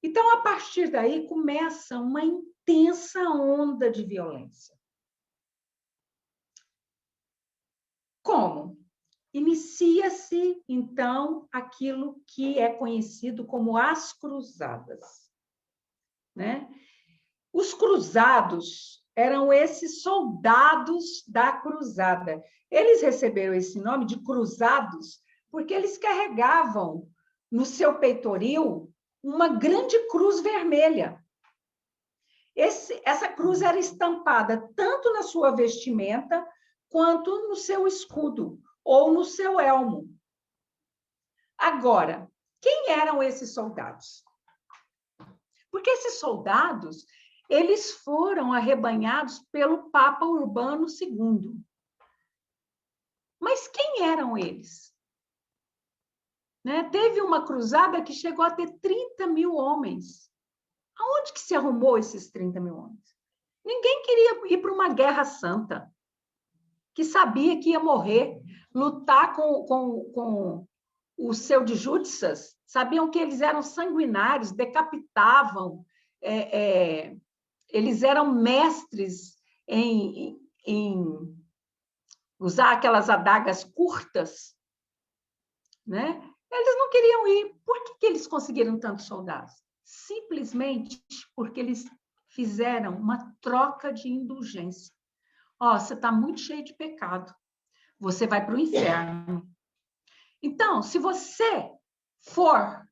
Então, a partir daí, começa uma intensa onda de violência. Como? Inicia-se, então, aquilo que é conhecido como as cruzadas, né? Os cruzados eram esses soldados da cruzada. Eles receberam esse nome de cruzados porque eles carregavam no seu peitoril uma grande cruz vermelha. Essa cruz era estampada tanto na sua vestimenta quanto no seu escudo ou no seu elmo. Agora, quem eram esses soldados? Porque esses soldados, eles foram arrebanhados pelo Papa Urbano II. Mas quem eram eles? Né? Teve uma cruzada que chegou a ter 30 mil homens. Aonde que se arrumou esses 30 mil homens? Ninguém queria ir para uma guerra santa, que sabia que ia morrer, lutar com o seu de Júdiças, sabiam que eles eram sanguinários, decapitavam, eles eram mestres em usar aquelas adagas curtas, né? Eles não queriam ir. Por que eles conseguiram tantos soldados? Simplesmente porque eles fizeram uma troca de indulgência. Ó, você está muito cheio de pecado. Você vai para o inferno. Então, se você for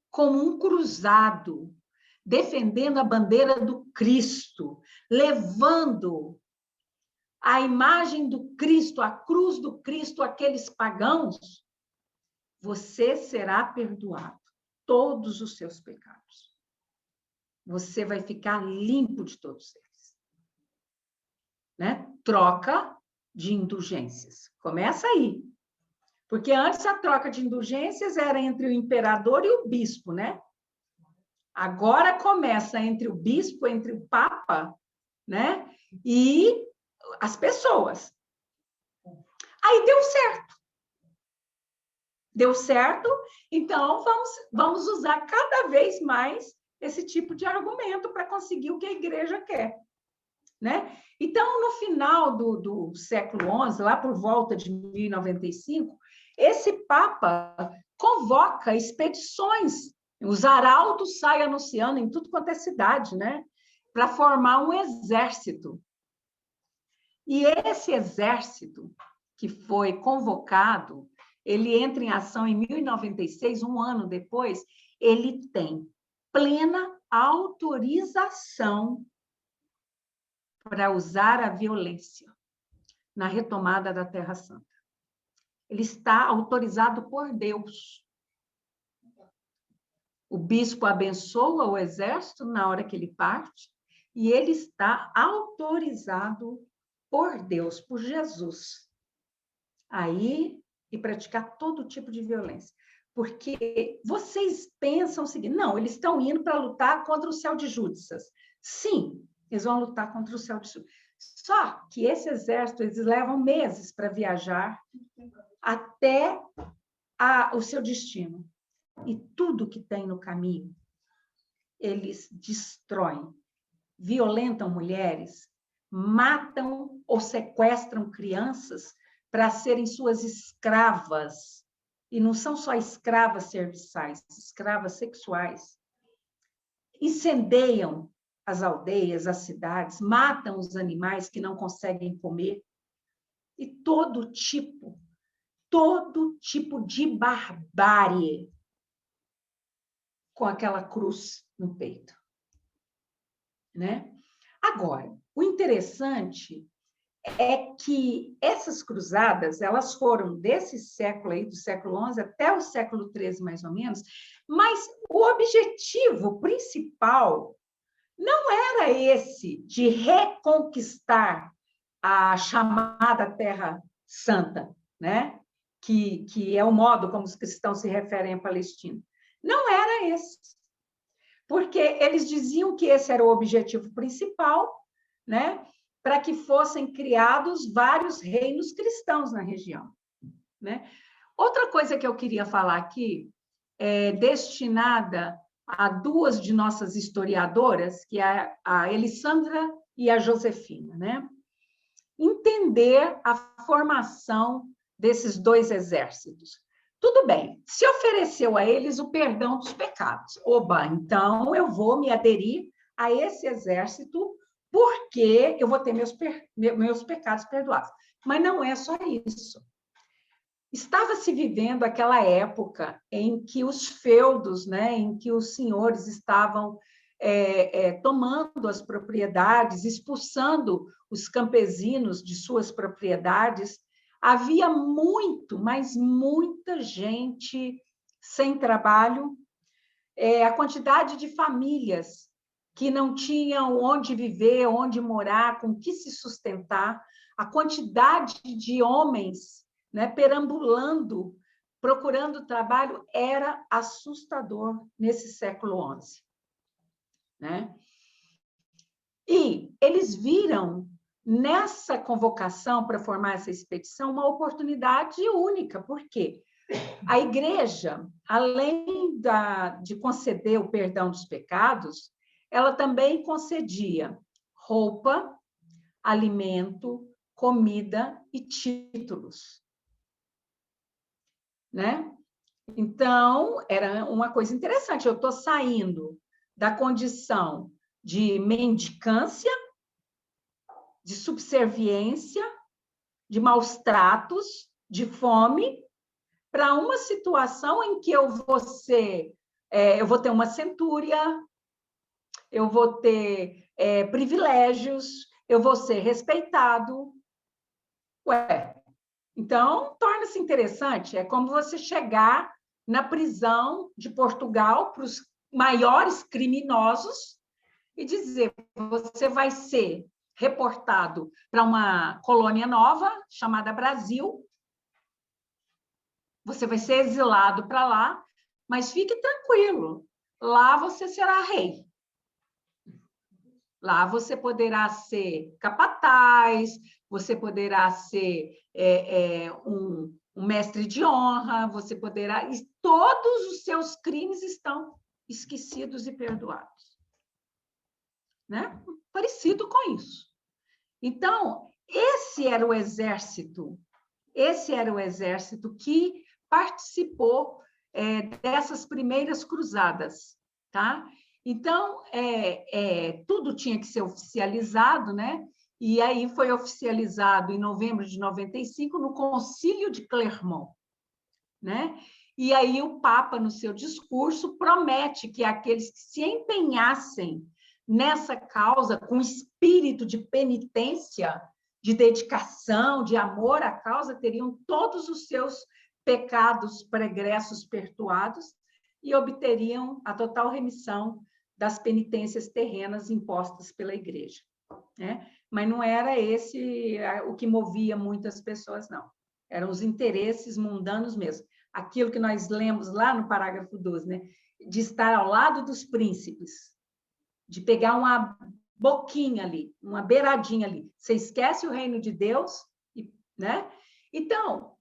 como um cruzado, defendendo a bandeira do Cristo, levando a imagem do Cristo, a cruz do Cristo, àqueles pagãos, você será perdoado todos os seus pecados. Você vai ficar limpo de todos eles. Né? Troca de indulgências. Começa aí. Porque antes a troca de indulgências era entre o imperador e o bispo, né? Agora começa entre o bispo, entre o papa, né? E as pessoas. Aí deu certo. Deu certo, então vamos usar cada vez mais esse tipo de argumento para conseguir o que a igreja quer. Né? Então, no final do século XI, lá por volta de 1095, esse Papa convoca expedições, os arautos saem anunciando em tudo quanto é cidade, né? Para formar um exército. E esse exército que foi convocado, ele entra em ação em 1096, um ano depois, ele tem plena autorização para usar a violência na retomada da Terra Santa. Ele está autorizado por Deus. O bispo abençoa o exército na hora que ele parte, e ele está autorizado por Deus, por Jesus, aí e praticar todo tipo de violência. Porque vocês pensam o seguinte, não, eles estão indo para lutar contra o céu de Júdiças. Sim, eles vão lutar contra o céu de Júdiças. Só que esse exército, eles levam meses para viajar até o seu destino. E tudo que tem no caminho, eles destroem, violentam mulheres, matam ou sequestram crianças para serem suas escravas. E não são só escravas serviçais, escravas sexuais. Incendeiam as aldeias, as cidades, matam os animais que não conseguem comer. E todo tipo de barbárie com aquela cruz no peito. Né? Agora, o interessante é que essas cruzadas, elas foram desse século aí, do século XI até o século XIII, mais ou menos, mas o objetivo principal não era esse de reconquistar a chamada Terra Santa, né? Que é o modo como os cristãos se referem à Palestina. Não era esse, porque eles diziam que esse era o objetivo principal, né? Para que fossem criados vários reinos cristãos na região, né? Outra coisa que eu queria falar aqui é destinada a duas de nossas historiadoras, que é a Elissandra e a Josefina, né? Entender a formação desses dois exércitos. Tudo bem, se ofereceu a eles o perdão dos pecados. Oba, então eu vou me aderir a esse exército porque eu vou ter meus pecados perdoados. Mas não é só isso. Estava se vivendo aquela época em que os feudos, né, em que os senhores estavam tomando as propriedades, expulsando os campesinos de suas propriedades. Havia muito, mas muita gente sem trabalho, a quantidade de famílias que não tinham onde viver, onde morar, com que se sustentar, a quantidade de homens, né, perambulando, procurando trabalho, era assustador nesse século XI. Né? E eles viram nessa convocação para formar essa expedição uma oportunidade única. Por quê? A igreja, além de conceder o perdão dos pecados, ela também concedia roupa, alimento, comida e títulos. Né? Então, era uma coisa interessante. Eu estou saindo da condição de mendicância, de subserviência, de maus tratos, de fome, para uma situação em que eu vou ter uma centúria, eu vou ter privilégios, eu vou ser respeitado. Ué, então, torna-se interessante. É como você chegar na prisão de Portugal para os maiores criminosos e dizer: você vai ser reportado para uma colônia nova, chamada Brasil, você vai ser exilado para lá, mas fique tranquilo, lá você será rei. Lá você poderá ser capataz, você poderá ser um mestre de honra, você poderá... E todos os seus crimes estão esquecidos e perdoados. Né? Parecido com isso. Então, esse era o exército que participou dessas primeiras cruzadas, tá? Então, tudo tinha que ser oficializado, né? E aí foi oficializado em novembro de 95 no Concílio de Clermont, né? E aí o Papa, no seu discurso, promete que aqueles que se empenhassem nessa causa com espírito de penitência, de dedicação, de amor à causa, teriam todos os seus pecados pregressos perdoados e obteriam a total remissão das penitências terrenas impostas pela igreja. Né? Mas não era esse o que movia muitas pessoas, não. Eram os interesses mundanos mesmo. Aquilo que nós lemos lá no parágrafo 12, né? De estar ao lado dos príncipes, de pegar uma boquinha ali, uma beiradinha ali. Você esquece o reino de Deus, né? Então,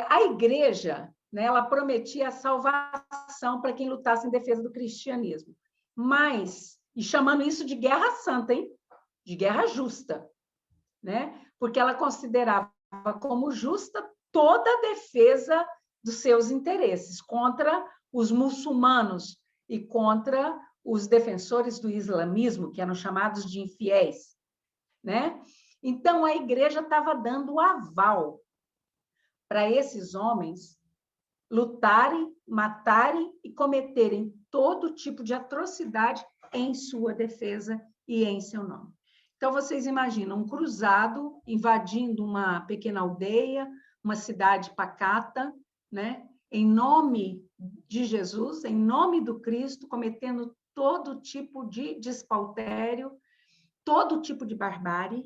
a igreja, né, ela prometia a salvação para quem lutasse em defesa do cristianismo. Mas, e chamando isso de guerra santa, hein? De guerra justa, né? Porque ela considerava como justa toda a defesa dos seus interesses contra os muçulmanos e contra os defensores do islamismo, que eram chamados de infiéis, né? Então, a igreja estava dando o aval para esses homens lutarem, matarem e cometerem todo tipo de atrocidade em sua defesa e em seu nome. Então, vocês imaginam um cruzado invadindo uma pequena aldeia, uma cidade pacata, né? Em nome de Jesus, em nome do Cristo, cometendo todo tipo de despautério, todo tipo de barbárie,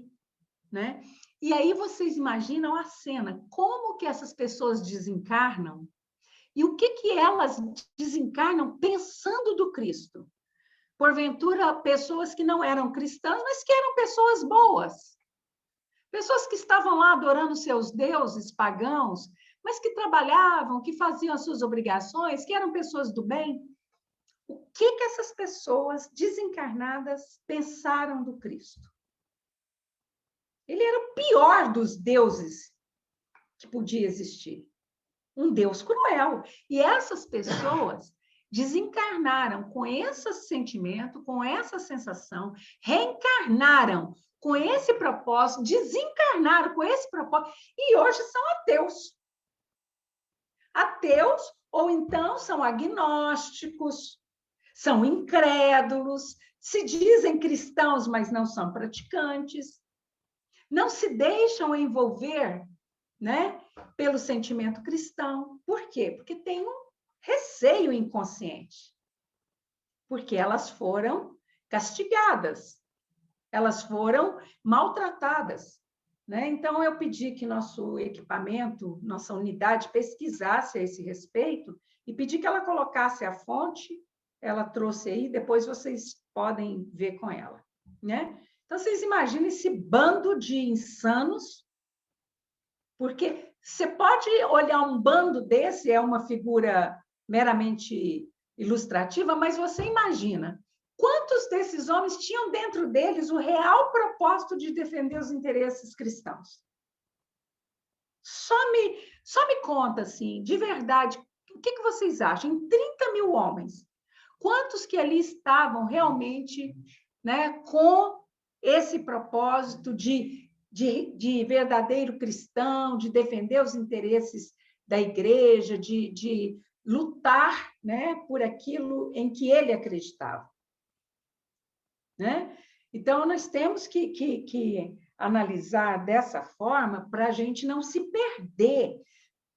né? E aí vocês imaginam a cena, como que essas pessoas desencarnam e o que elas desencarnam pensando do Cristo. Porventura, pessoas que não eram cristãs, mas que eram pessoas boas. Pessoas que estavam lá adorando seus deuses pagãos, mas que trabalhavam, que faziam as suas obrigações, que eram pessoas do bem. O que essas pessoas desencarnadas pensaram do Cristo? Ele era o pior dos deuses que podia existir. Um Deus cruel. E essas pessoas desencarnaram com esse sentimento, com essa sensação, reencarnaram com esse propósito, desencarnaram com esse propósito, e hoje são ateus. Ateus, ou então são agnósticos, são incrédulos, se dizem cristãos, mas não são praticantes, não se deixam envolver, né, pelo sentimento cristão. Por quê? Porque tem um receio inconsciente. Porque elas foram castigadas, elas foram maltratadas, né? Então, eu pedi que nosso equipamento, nossa unidade, pesquisasse a esse respeito e pedi que ela colocasse a fonte, ela trouxe aí, depois vocês podem ver com ela, né? Então, vocês imaginem esse bando de insanos, porque você pode olhar um bando desse, é uma figura meramente ilustrativa, mas você imagina quantos desses homens tinham dentro deles o real propósito de defender os interesses cristãos. Só me conta, assim, de verdade, o que vocês acham? Em 30 mil homens, quantos que ali estavam realmente, né, com esse propósito de verdadeiro cristão, de defender os interesses da igreja, de lutar, né, por aquilo em que ele acreditava, né? Então, nós temos que analisar dessa forma para a gente não se perder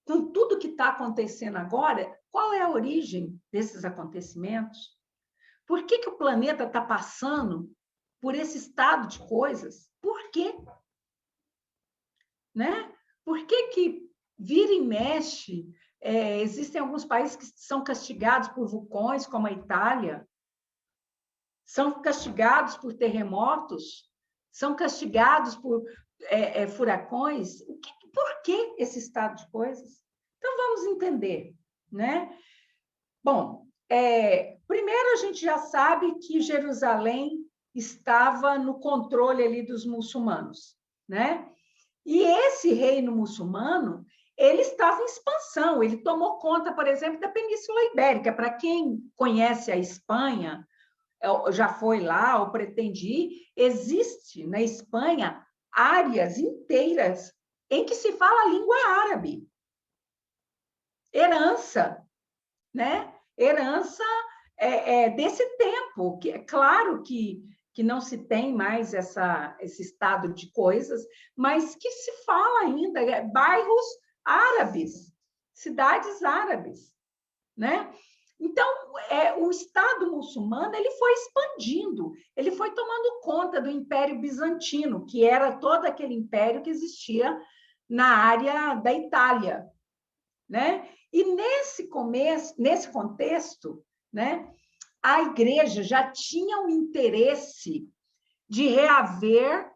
com tudo que está acontecendo agora. Qual é a origem desses acontecimentos? Por que o planeta está passando por esse estado de coisas? Por quê? Né? Por que vira e mexe? Existem alguns países que são castigados por vulcões, como a Itália, são castigados por terremotos, são castigados por furacões. Por que esse estado de coisas? Então, vamos entender, né? Bom, primeiro a gente já sabe que Jerusalém estava no controle ali dos muçulmanos, né? E esse reino muçulmano, ele estava em expansão, ele tomou conta, por exemplo, da Península Ibérica. Para quem conhece a Espanha, já foi lá ou pretende ir, existe na Espanha áreas inteiras em que se fala a língua árabe. Herança, né? Herança desse tempo, que é claro que não se tem mais esse estado de coisas, mas que se fala ainda, bairros árabes, cidades árabes, né? Então, o Estado muçulmano ele foi expandindo, ele foi tomando conta do Império Bizantino, que era todo aquele império que existia na área da Itália, né? E nesse contexto, né, a igreja já tinha um interesse de reaver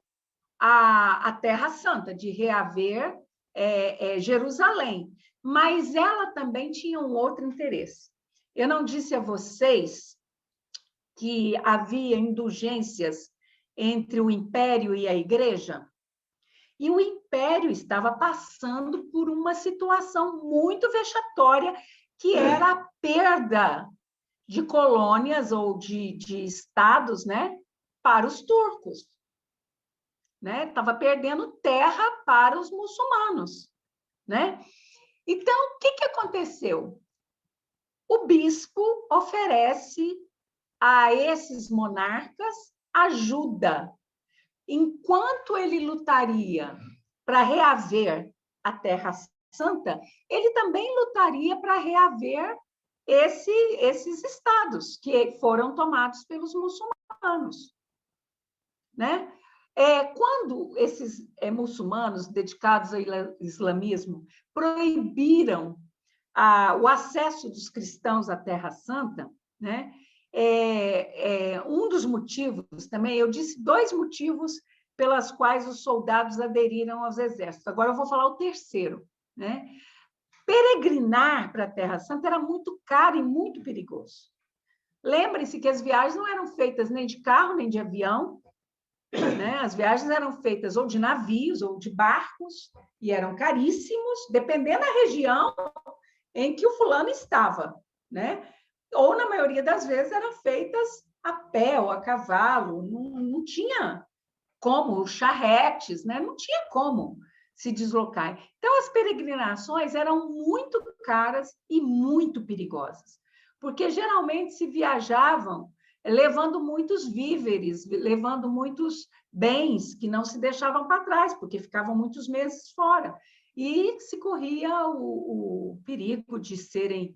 a Terra Santa, de reaver Jerusalém, mas ela também tinha um outro interesse. Eu não disse a vocês que havia indulgências entre o império e a igreja? E o império estava passando por uma situação muito vexatória, que era a perda de colônias ou de estados, né, para os turcos. Né? Estava perdendo terra para os muçulmanos. Né? Então, o que aconteceu? O bispo oferece a esses monarcas ajuda. Enquanto ele lutaria para reaver a Terra Santa, ele também lutaria para reaver esses estados que foram tomados pelos muçulmanos, né? Quando esses muçulmanos dedicados ao islamismo proibiram o acesso dos cristãos à Terra Santa, né? Um dos motivos também, eu disse 2 motivos pelas quais os soldados aderiram aos exércitos. Agora eu vou falar o terceiro, né? Peregrinar para a Terra Santa era muito caro e muito perigoso. Lembrem-se que as viagens não eram feitas nem de carro, nem de avião, né? As viagens eram feitas ou de navios ou de barcos, e eram caríssimos, dependendo da região em que o fulano estava, né? Ou, na maioria das vezes, eram feitas a pé ou a cavalo, não tinha como, charretes, né? Não tinha como se deslocar. Então, as peregrinações eram muito caras e muito perigosas, porque geralmente se viajavam levando muitos víveres, levando muitos bens que não se deixavam para trás, porque ficavam muitos meses fora. E se corria o perigo de serem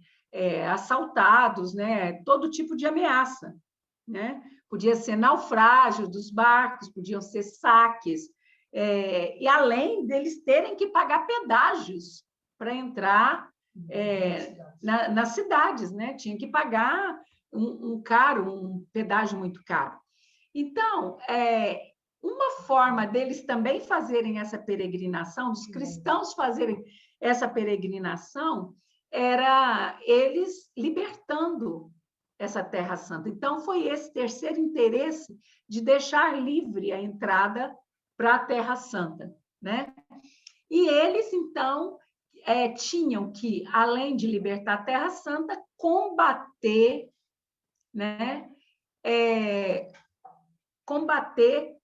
assaltados, né? Todo tipo de ameaça, né? Podia ser naufrágio dos barcos, podiam ser saques, e além deles terem que pagar pedágios para entrar nas cidades, né? Tinha que pagar um pedágio muito caro. Então, uma forma deles também fazerem essa peregrinação, dos cristãos fazerem essa peregrinação, era eles libertando essa Terra Santa. Então, foi esse terceiro interesse de deixar livre a entrada para a Terra Santa, né? E eles, então, tinham que, além de libertar a Terra Santa, combater, né? Combater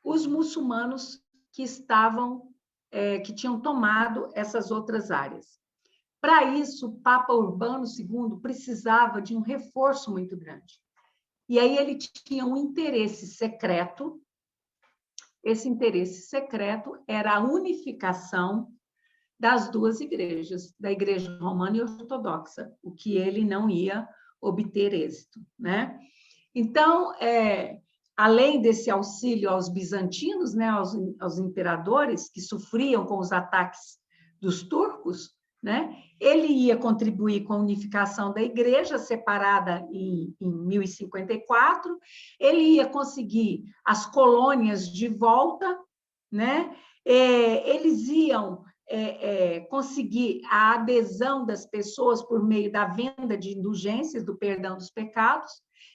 os muçulmanos que que tinham tomado essas outras áreas. Para isso, o Papa Urbano II precisava de um reforço muito grande. E aí ele tinha um interesse secreto. Esse interesse secreto era a unificação das 2 igrejas, da Igreja Romana e Ortodoxa, o que ele não ia obter êxito, né? Então, além desse auxílio aos bizantinos, né, aos imperadores que sofriam com os ataques dos turcos, né, ele ia contribuir com a unificação da igreja separada em 1054, ele ia conseguir as colônias de volta, né, eles iam conseguir a adesão das pessoas por meio da venda de indulgências, do perdão dos pecados,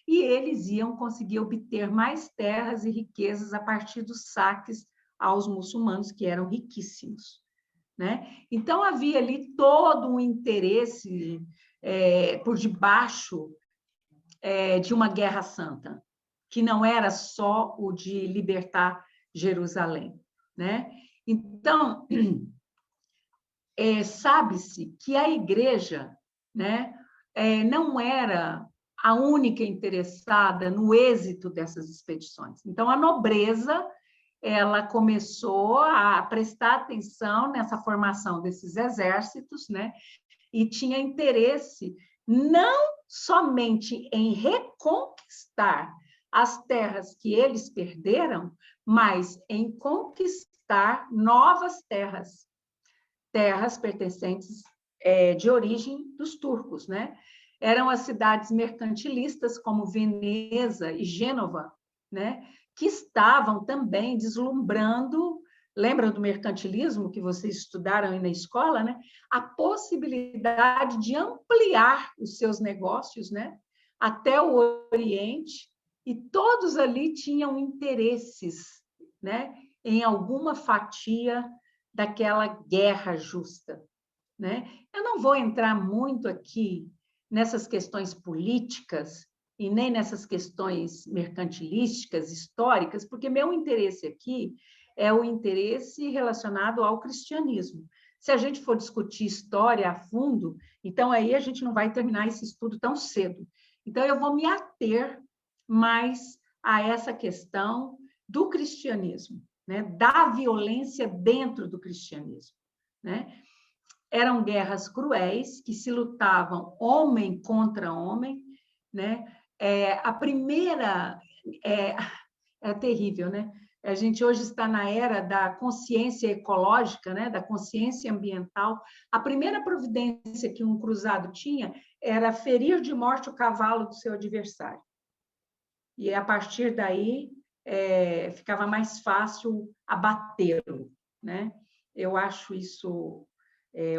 e eles iam conseguir obter mais terras e riquezas a partir dos saques aos muçulmanos, que eram riquíssimos, né? Então, havia ali todo um interesse por debaixo de uma guerra santa, que não era só o de libertar Jerusalém, né? Então, sabe-se que a igreja, né, não era a única interessada no êxito dessas expedições. Então, a nobreza ela começou a prestar atenção nessa formação desses exércitos, né, e tinha interesse não somente em reconquistar as terras que eles perderam, mas em conquistar novas terras pertencentes de origem dos turcos, né? Eram as cidades mercantilistas como Veneza e Gênova, né? Que estavam também deslumbrando, lembram do mercantilismo que vocês estudaram aí na escola, né? A possibilidade de ampliar os seus negócios, né? Até o Oriente, e todos ali tinham interesses, né? Em alguma fatia daquela guerra justa, né? Eu não vou entrar muito aqui nessas questões políticas e nem nessas questões mercantilísticas, históricas, porque meu interesse aqui é o interesse relacionado ao cristianismo. Se a gente for discutir história a fundo, então aí a gente não vai terminar esse estudo tão cedo. Então eu vou me ater mais a essa questão do cristianismo, né? Da violência dentro do cristianismo, né? eram guerras cruéis, que se lutavam homem contra homem, né? A primeira é terrível, né? A gente hoje está na era da consciência ecológica, né? Da consciência ambiental. A primeira providência que um cruzado tinha era ferir de morte o cavalo do seu adversário. E a partir daí ficava mais fácil abatê-lo, né? Eu acho isso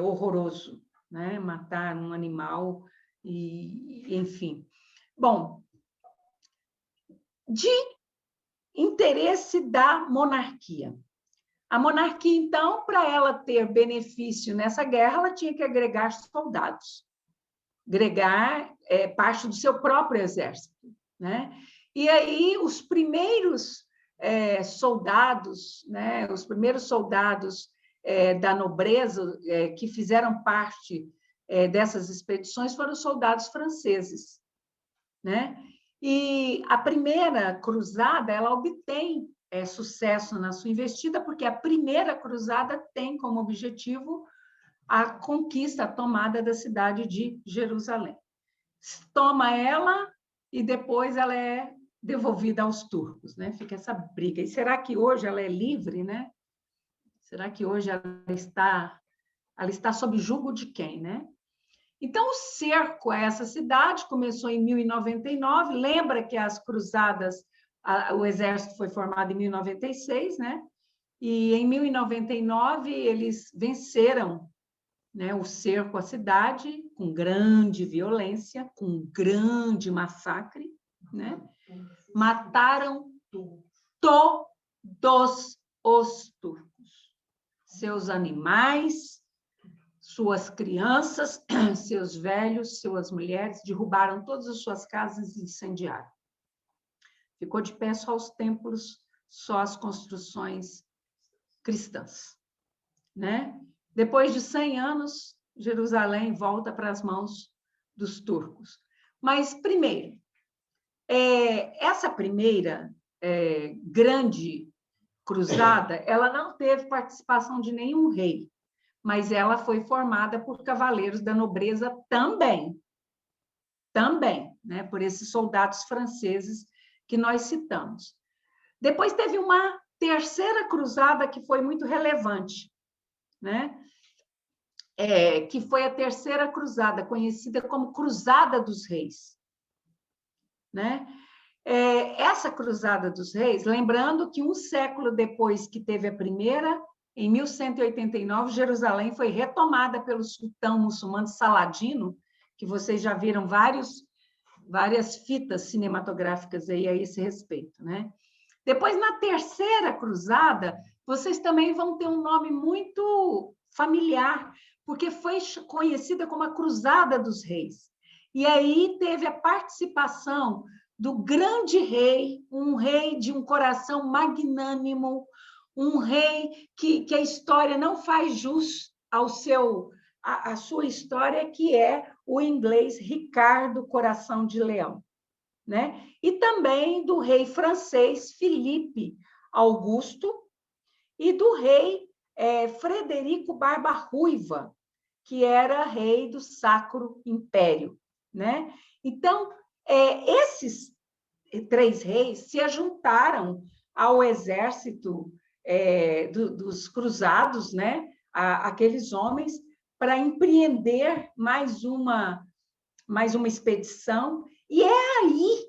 horroroso, né? Matar um animal e enfim. Bom, de interesse da monarquia. A monarquia, então, para ela ter benefício nessa guerra, ela tinha que agregar soldados, agregar parte do seu próprio exército, né? E aí os primeiros soldados, né? Os primeiros soldados da nobreza que fizeram parte dessas expedições foram os soldados franceses, né? E a primeira cruzada, ela obtém sucesso na sua investida, porque a primeira cruzada tem como objetivo a conquista, a tomada da cidade de Jerusalém. Toma ela e depois ela é devolvida aos turcos, né? Fica essa briga. E será que hoje ela é livre, né? Será que hoje ela está sob jugo de quem, né? Então, o cerco a essa cidade começou em 1099. Lembra que as cruzadas, o exército foi formado em 1096, né? E em 1099 eles venceram, né, o cerco à cidade com grande violência, com grande massacre, né? Mataram todos os turcos, seus animais, suas crianças, seus velhos, suas mulheres, derrubaram todas as suas casas e incendiaram. Ficou de pé só os templos, só as construções cristãs, né? Depois de 100 anos, Jerusalém volta para as mãos dos turcos. Mas, primeiro, essa primeira grande cruzada, ela não teve participação de nenhum rei, mas ela foi formada por cavaleiros da nobreza também, né, por esses soldados franceses que nós citamos. Depois teve uma terceira cruzada que foi muito relevante, né? Que foi a terceira cruzada, conhecida como Cruzada dos Reis, né? Essa Cruzada dos Reis, lembrando que um século depois que teve a primeira, em 1189, Jerusalém foi retomada pelo sultão muçulmano Saladino, que vocês já viram várias fitas cinematográficas aí a esse respeito, né? Depois, na terceira cruzada, vocês também vão ter um nome muito familiar, porque foi conhecida como a Cruzada dos Reis. E aí teve a participação do grande rei, um rei de um coração magnânimo, um rei que a história não faz jus à sua história, que é o inglês Ricardo Coração de Leão, né? E também do rei francês Filipe Augusto e do rei Frederico Barba Ruiva, que era rei do Sacro Império, né? Então, esses 3 reis se juntaram ao exército dos cruzados, né? Aqueles homens, para empreender mais uma expedição. E é aí,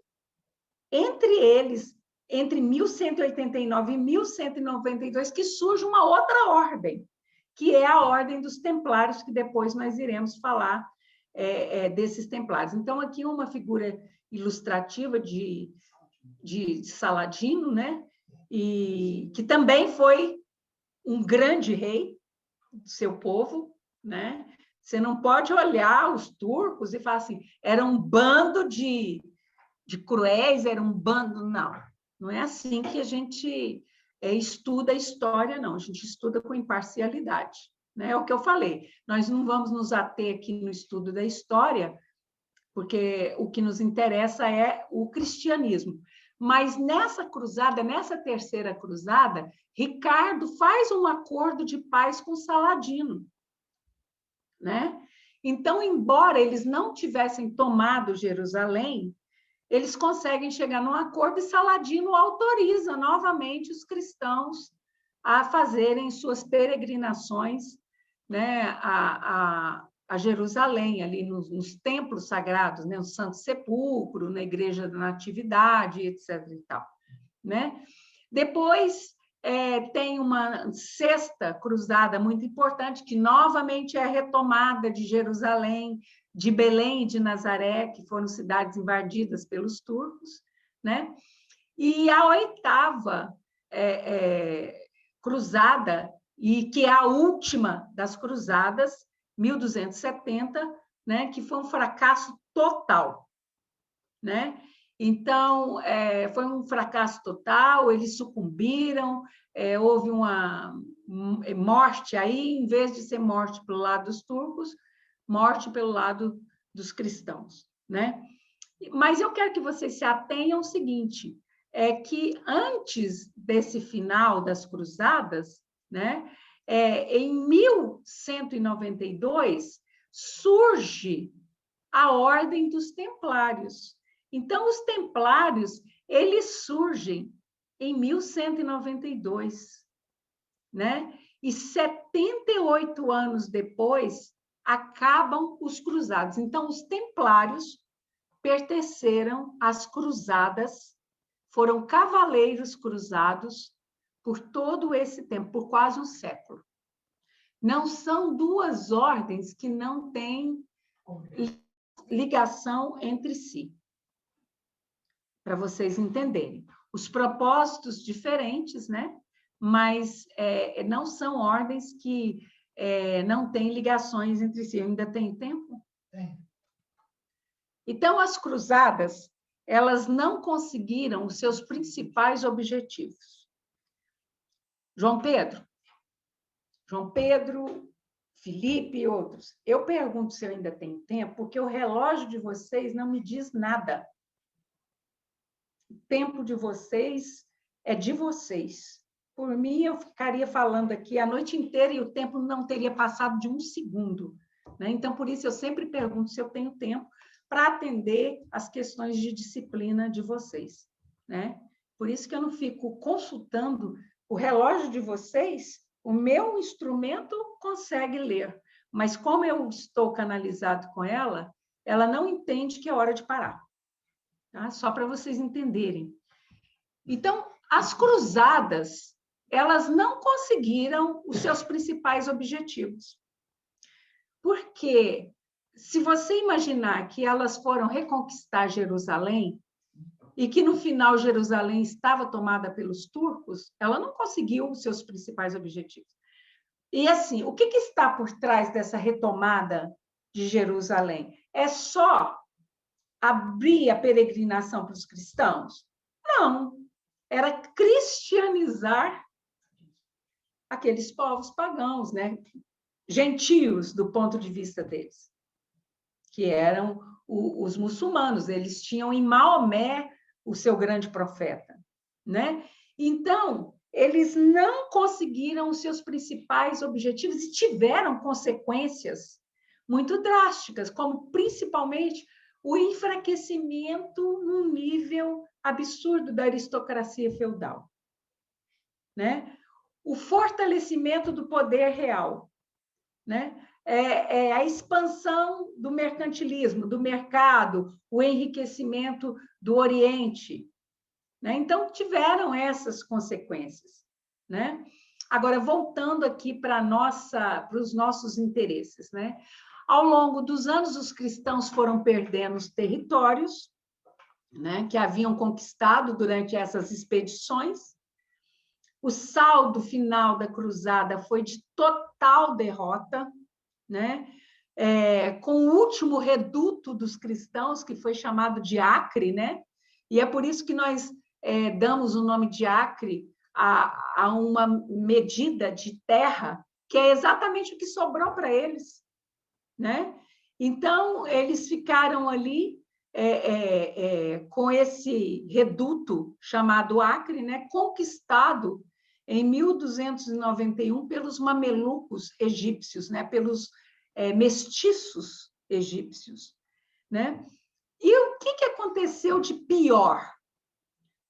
entre eles, entre 1189 e 1192, que surge uma outra ordem, que é a Ordem dos Templários, que depois nós iremos falar desses templários. Então, aqui uma figura ilustrativa de Saladino, né? E que também foi um grande rei do seu povo, né? Você não pode olhar os turcos e falar assim, era um bando de cruéis, era um bando... Não é assim que a gente estuda a história, não. A gente estuda com imparcialidade, né? É o que eu falei. Nós não vamos nos ater aqui no estudo da história, porque o que nos interessa é o cristianismo. Mas nessa cruzada, nessa terceira cruzada, Ricardo faz um acordo de paz com Saladino. né? Então, embora eles não tivessem tomado Jerusalém, eles conseguem chegar num acordo e Saladino autoriza novamente os cristãos a fazerem suas peregrinações, né, a Jerusalém, ali nos templos sagrados, né, no Santo Sepulcro, na Igreja da Natividade, etc. e tal, né? Depois, tem uma sexta cruzada muito importante, que novamente é a retomada de Jerusalém, de Belém e de Nazaré, que foram cidades invadidas pelos turcos, né? E a oitava cruzada, e que é a última das cruzadas, 1270, né? Que foi um fracasso total, né? Então, foi um fracasso total, eles sucumbiram, houve uma morte aí, em vez de ser morte pelo lado dos turcos, morte pelo lado dos cristãos, né? Mas eu quero que vocês se atenham ao seguinte, é que antes desse final das cruzadas, né, em 1192, surge a Ordem dos Templários. Então, os Templários, eles surgem em 1192, né? E 78 anos depois, acabam os cruzados. Então, os Templários pertenceram às cruzadas, foram cavaleiros cruzados por todo esse tempo, por quase um século. Não são duas ordens que não têm ligação entre si, para vocês entenderem. Os propósitos diferentes, né? Mas não são ordens que não têm ligações entre si. Eu ainda tenho tempo? Tem. Então, as cruzadas, elas não conseguiram os seus principais objetivos. João Pedro, Felipe e outros. Eu pergunto se eu ainda tenho tempo, porque o relógio de vocês não me diz nada. O tempo de vocês é de vocês. Por mim, eu ficaria falando aqui a noite inteira e o tempo não teria passado de um segundo, né? Então, por isso, eu sempre pergunto se eu tenho tempo para atender as questões de disciplina de vocês, né? Por isso que eu não fico consultando o relógio de vocês, o meu instrumento consegue ler, mas como eu estou canalizado com ela, ela não entende que é hora de parar. Tá? Só para vocês entenderem. Então, as cruzadas, elas não conseguiram os seus principais objetivos. Porque, se você imaginar que elas foram reconquistar Jerusalém, e que no final Jerusalém estava tomada pelos turcos, ela não conseguiu os seus principais objetivos. E assim, o que está por trás dessa retomada de Jerusalém? É só abrir a peregrinação para os cristãos? Não, era cristianizar aqueles povos pagãos, né? Gentios, do ponto de vista deles, que eram os muçulmanos. Eles tinham em Maomé o seu grande profeta, né? Então, eles não conseguiram os seus principais objetivos e tiveram consequências muito drásticas, como principalmente o enfraquecimento num nível absurdo da aristocracia feudal, né? O fortalecimento do poder real, né? A expansão do mercantilismo, do mercado, o enriquecimento do Oriente, né? Então, tiveram essas consequências, né? Agora, voltando aqui para os nossos interesses, né? Ao longo dos anos, os cristãos foram perdendo os territórios, né, que haviam conquistado durante essas expedições. O saldo final da cruzada foi de total derrota, né? Com o último reduto dos cristãos, que foi chamado de Acre, né? E é por isso que nós damos o nome de Acre a uma medida de terra, que é exatamente o que sobrou para eles, né? Então, eles ficaram ali com esse reduto chamado Acre, né? Conquistado em 1291 pelos mamelucos egípcios, né? Pelos mestiços egípcios, né? E o que aconteceu de pior?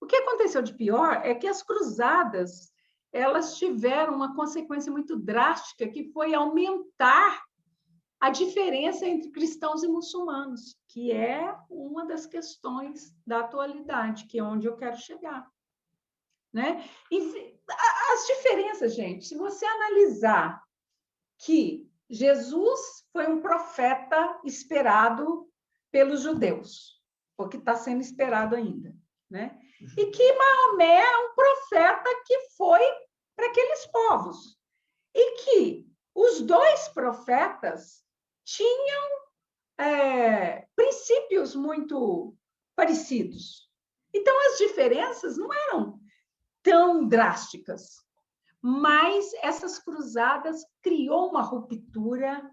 O que aconteceu de pior é que as cruzadas elas tiveram uma consequência muito drástica, que foi aumentar a diferença entre cristãos e muçulmanos, que é uma das questões da atualidade, que é onde eu quero chegar, né? E as diferenças, gente, se você analisar que Jesus foi um profeta esperado pelos judeus, ou que está sendo esperado ainda, né? E que Maomé é um profeta que foi para aqueles povos. E que os dois profetas tinham princípios muito parecidos. Então, as diferenças não eram tão drásticas, mas essas cruzadas criou uma ruptura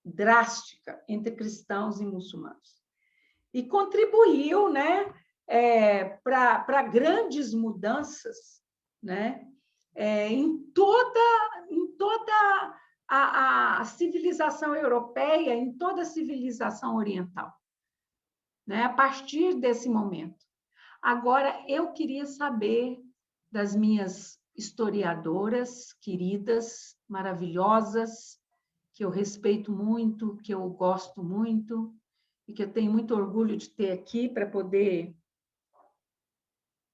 drástica entre cristãos e muçulmanos. E contribuiu, né, para grandes mudanças, né, em toda a civilização europeia, em toda a civilização oriental, né, a partir desse momento. Agora, eu queria saber das minhas historiadoras queridas, maravilhosas, que eu respeito muito, que eu gosto muito, e que eu tenho muito orgulho de ter aqui para poder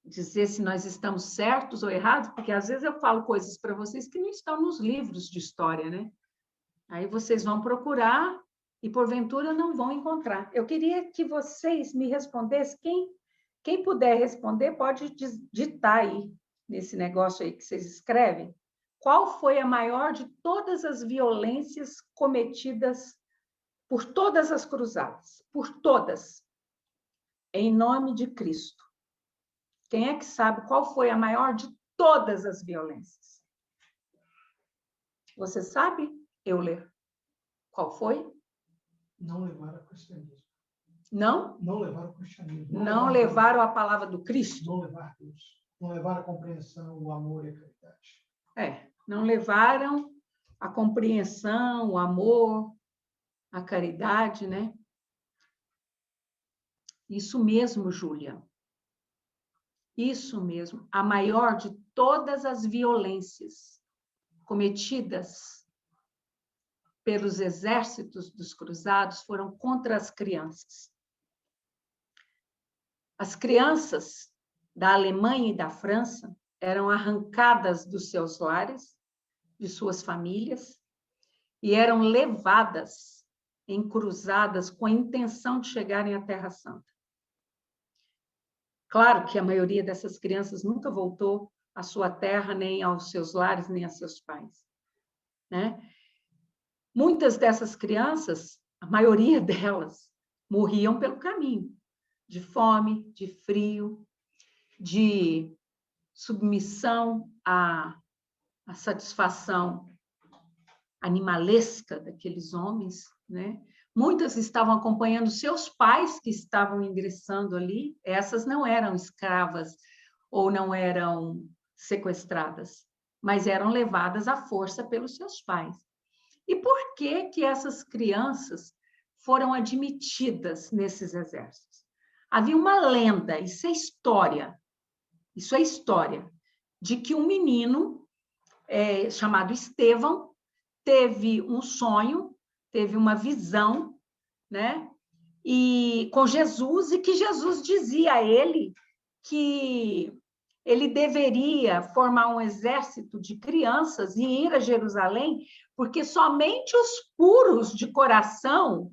dizer se nós estamos certos ou errados, porque às vezes eu falo coisas para vocês que não estão nos livros de história, né? Aí vocês vão procurar e, porventura, não vão encontrar. Eu queria que vocês me respondessem, quem puder responder, pode digitar aí, nesse negócio aí que vocês escrevem, qual foi a maior de todas as violências cometidas por todas as cruzadas, por todas, em nome de Cristo. Quem é que sabe qual foi a maior de todas as violências? Você sabe, Euler? Qual foi? Não levaram ao cristianismo. Não? Não levaram ao cristianismo. Não levaram a palavra do Cristo? Não levaram Deus. Não levaram a compreensão, o amor e a caridade. Não levaram a compreensão, o amor, a caridade, né? Isso mesmo, Júlia. Isso mesmo. A maior de todas as violências cometidas pelos exércitos dos cruzados foram contra as crianças. As crianças da Alemanha e da França eram arrancadas dos seus lares, de suas famílias, e eram levadas em cruzadas com a intenção de chegarem à Terra Santa. Claro que a maioria dessas crianças nunca voltou à sua terra, nem aos seus lares, nem a seus pais, né? Muitas dessas crianças, a maioria delas, morriam pelo caminho, de fome, de frio, de submissão à satisfação animalesca daqueles homens, né? Muitas estavam acompanhando seus pais que estavam ingressando ali. Essas não eram escravas ou não eram sequestradas, mas eram levadas à força pelos seus pais. E por que que essas crianças foram admitidas nesses exércitos? Havia uma lenda, isso é história, de que um menino chamado Estevão teve um sonho, teve uma visão, né? E com Jesus, e que Jesus dizia a ele que ele deveria formar um exército de crianças e ir a Jerusalém, porque somente os puros de coração,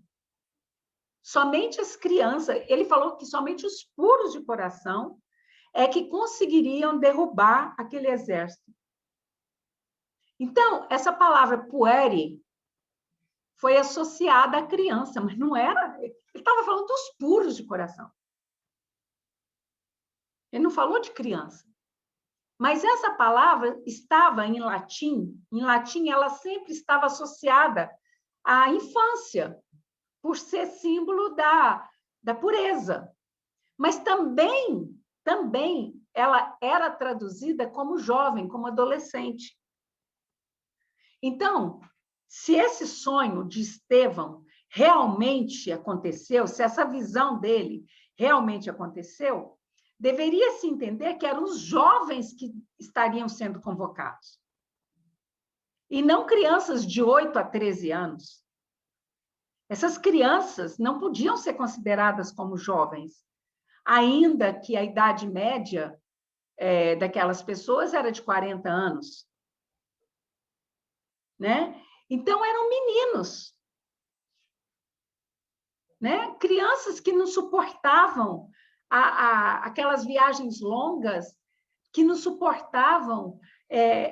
somente as crianças, ele falou que somente os puros de coração é que conseguiriam derrubar aquele exército. Então, essa palavra pueri foi associada à criança, mas não era. Ele estava falando dos puros de coração. Ele não falou de criança. Mas essa palavra estava em latim. Em latim, ela sempre estava associada à infância, por ser símbolo da pureza. Mas também ela era traduzida como jovem, como adolescente. Então, se esse sonho de Estevão realmente aconteceu, se essa visão dele realmente aconteceu, deveria se entender que eram os jovens que estariam sendo convocados, e não crianças de 8 a 13 anos. Essas crianças não podiam ser consideradas como jovens, ainda que a idade média daquelas pessoas era de 40 anos. Né? Então, eram meninos. Né? Crianças que não suportavam aquelas viagens longas, que não suportavam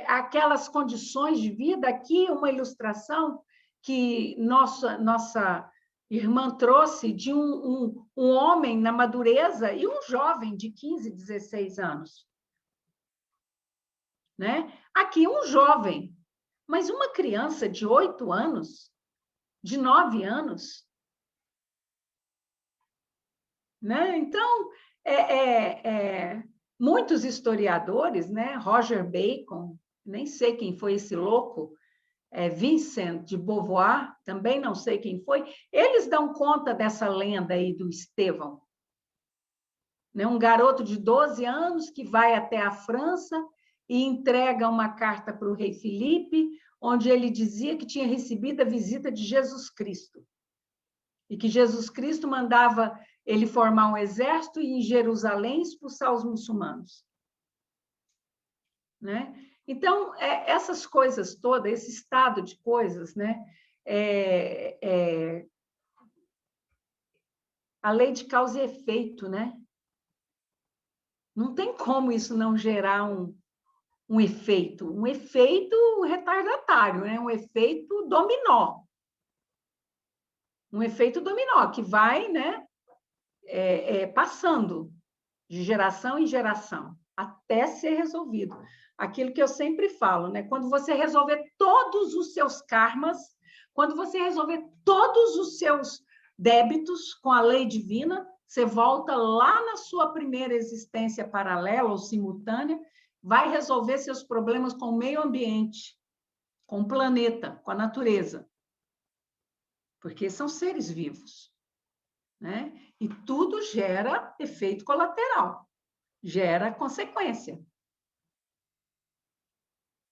aquelas condições de vida. Aqui, uma ilustração que nossa irmã trouxe de um homem na madureza e um jovem de 15, 16 anos. Né? Aqui, um jovem, mas uma criança de 8 anos, de 9 anos. Né? Então, muitos historiadores, né? Roger Bacon, nem sei quem foi esse louco, Vincent de Beauvoir, também não sei quem foi, eles dão conta dessa lenda aí do Estevão. Né? Um garoto de 12 anos que vai até a França e entrega uma carta para o rei Filipe, onde ele dizia que tinha recebido a visita de Jesus Cristo, e que Jesus Cristo mandava ele formar um exército e ir em Jerusalém expulsar os muçulmanos. Né? Então, essas coisas todas, esse estado de coisas, né? A lei de causa e efeito, né? Não tem como isso não gerar um efeito retardatário, né? Um efeito dominó. Um efeito dominó que vai, né, passando de geração em geração, até ser resolvido. Aquilo que eu sempre falo, né? Quando você resolver todos os seus karmas, quando você resolver todos os seus débitos com a lei divina, você volta lá na sua primeira existência paralela ou simultânea, vai resolver seus problemas com o meio ambiente, com o planeta, com a natureza. Porque são seres vivos. Né? E tudo gera efeito colateral, gera consequência.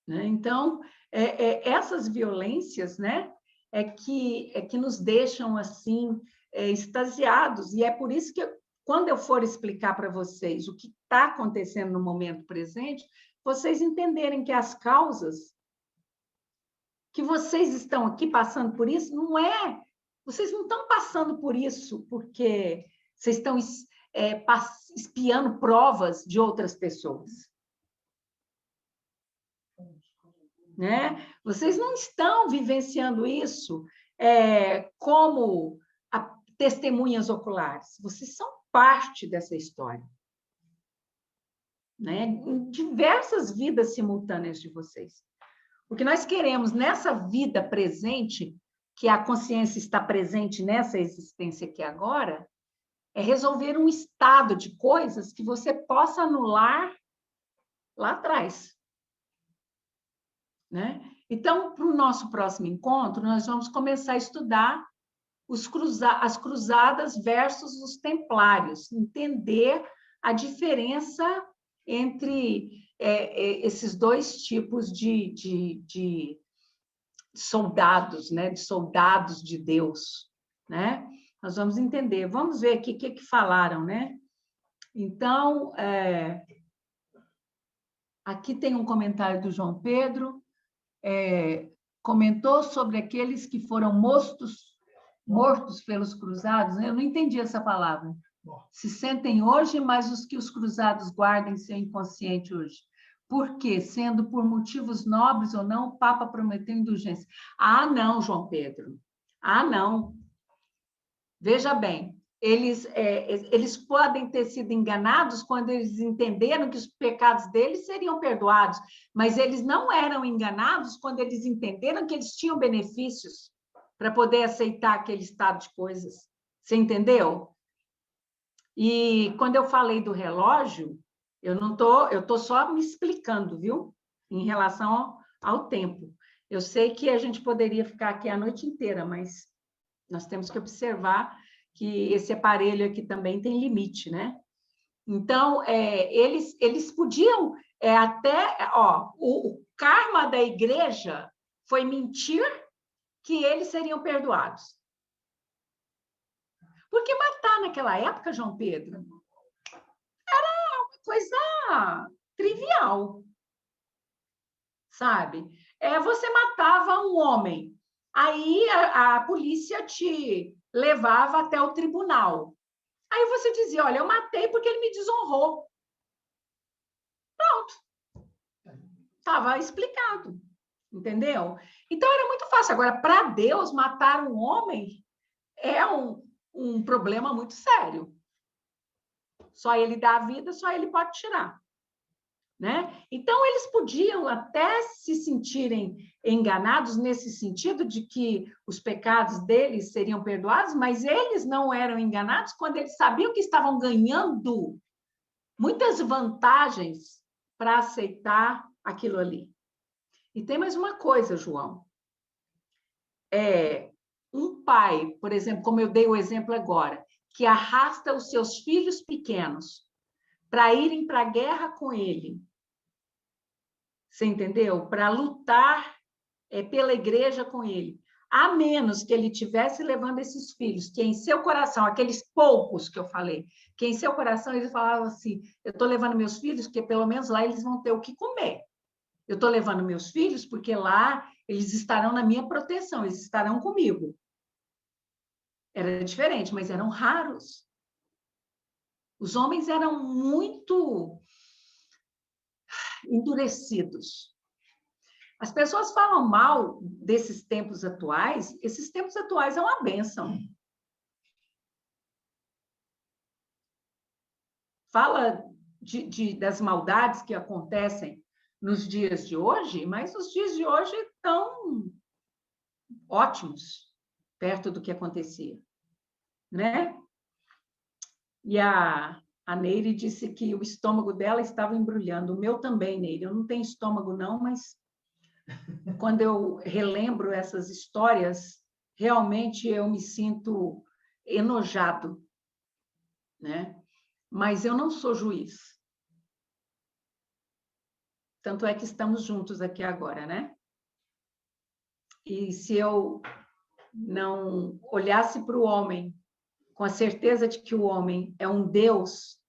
Né? Então, essas violências, né, que nos deixam assim extasiados, e é por isso que quando eu for explicar para vocês o que está acontecendo no momento presente, vocês entenderem que as causas que vocês estão aqui passando por isso, vocês não estão passando por isso porque vocês estão espiando provas de outras pessoas. Né? Vocês não estão vivenciando isso como testemunhas oculares. Vocês são parte dessa história. Né? Em diversas vidas simultâneas de vocês. O que nós queremos nessa vida presente, que a consciência está presente nessa existência aqui agora, é resolver um estado de coisas que você possa anular lá atrás. Né? Então, para o nosso próximo encontro, nós vamos começar a estudar as cruzadas versus os templários, entender a diferença entre esses dois tipos de soldados, né? De soldados de Deus. Né? Nós vamos entender, vamos ver aqui o que falaram. Né? Então, aqui tem um comentário do João Pedro, comentou sobre aqueles que foram mortos pelos cruzados. Eu não entendi essa palavra. Se sentem hoje, mas os que os cruzados guardem seu inconsciente hoje. Por quê? Sendo por motivos nobres ou não, o Papa prometeu indulgência. Ah, não, João Pedro. Ah, não. Veja bem, eles podem ter sido enganados quando eles entenderam que os pecados deles seriam perdoados, mas eles não eram enganados quando eles entenderam que eles tinham benefícios para poder aceitar aquele estado de coisas. Você entendeu? E quando eu falei do relógio, eu estou só me explicando, viu? Em relação ao tempo. Eu sei que a gente poderia ficar aqui a noite inteira, mas nós temos que observar que esse aparelho aqui também tem limite, né? Então, eles podiam até... o karma da igreja foi mentir que eles seriam perdoados. Porque matar naquela época, João Pedro, era uma coisa trivial, sabe? Você matava um homem, aí a polícia te levava até o tribunal. Aí você dizia, olha, eu matei porque ele me desonrou. Pronto. Estava explicado, entendeu? Então, era muito fácil. Agora, para Deus, matar um homem é um problema muito sério. Só ele dá a vida, só ele pode tirar. Né? Então, eles podiam até se sentirem enganados nesse sentido de que os pecados deles seriam perdoados, mas eles não eram enganados quando eles sabiam que estavam ganhando muitas vantagens para aceitar aquilo ali. E tem mais uma coisa, João. Um pai, por exemplo, como eu dei o exemplo agora, que arrasta os seus filhos pequenos para irem para a guerra com ele. Você entendeu? Para lutar pela igreja com ele. A menos que ele tivesse levando esses filhos, que em seu coração, aqueles poucos que eu falei, que em seu coração eles falavam assim, eu estou levando meus filhos, porque pelo menos lá eles vão ter o que comer. Eu estou levando meus filhos, porque lá eles estarão na minha proteção, eles estarão comigo. Era diferente, mas eram raros. Os homens eram muito endurecidos. As pessoas falam mal desses tempos atuais, esses tempos atuais é uma bênção. Fala das maldades que acontecem nos dias de hoje, mas os dias de hoje estão ótimos, perto do que acontecia, né? E a Neire disse que o estômago dela estava embrulhando. O meu também, Neire. Eu não tenho estômago, não, mas quando eu relembro essas histórias, realmente eu me sinto enojado, né? Mas eu não sou juiz. Tanto é que estamos juntos aqui agora, né? E se eu não olhasse para o homem com a certeza de que o homem é um Deus,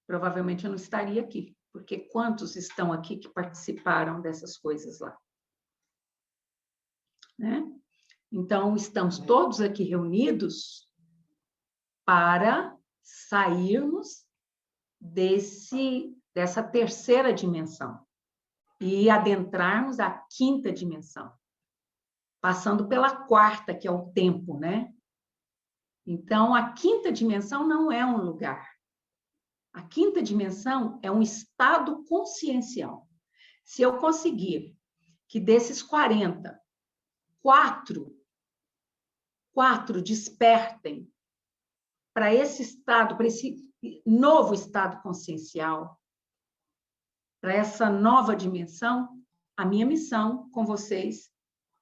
provavelmente eu não estaria aqui, porque quantos estão aqui que participaram dessas coisas lá? Né? Então, estamos todos aqui reunidos para sairmos dessa terceira dimensão e adentrarmos a quinta dimensão, passando pela quarta, que é o tempo, né? Então, a quinta dimensão não é um lugar. A quinta dimensão é um estado consciencial. Se eu conseguir que desses 40, quatro despertem para esse estado, para esse novo estado consciencial, para essa nova dimensão, a minha missão com vocês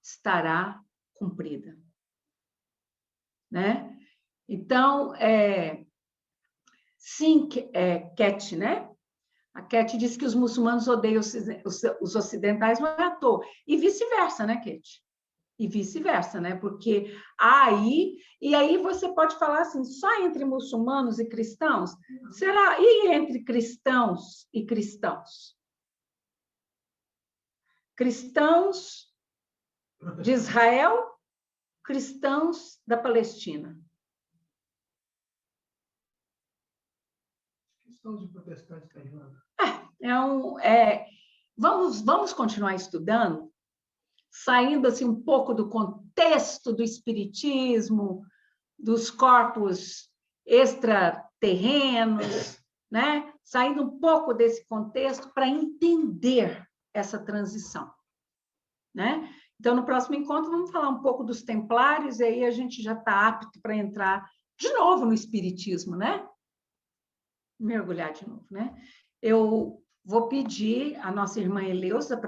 estará cumprida. Né? Então, sim, Cat, né? A Cat diz que os muçulmanos odeiam os ocidentais, não é à toa. E vice-versa, né, Cat? E vice-versa, né? Porque e aí você pode falar assim, só entre muçulmanos e cristãos? Será? E entre cristãos e cristãos? Cristãos de Israel, cristãos da Palestina. Cristãos e protestantes da Irlanda. Vamos continuar estudando, saindo assim um pouco do contexto do espiritismo, dos corpos extraterrenos, né? Saindo um pouco desse contexto para entender essa transição, né? Então, no próximo encontro, vamos falar um pouco dos templários, e aí a gente já está apto para entrar de novo no espiritismo, né? Mergulhar de novo, né? Eu vou pedir à nossa irmã Eleusa para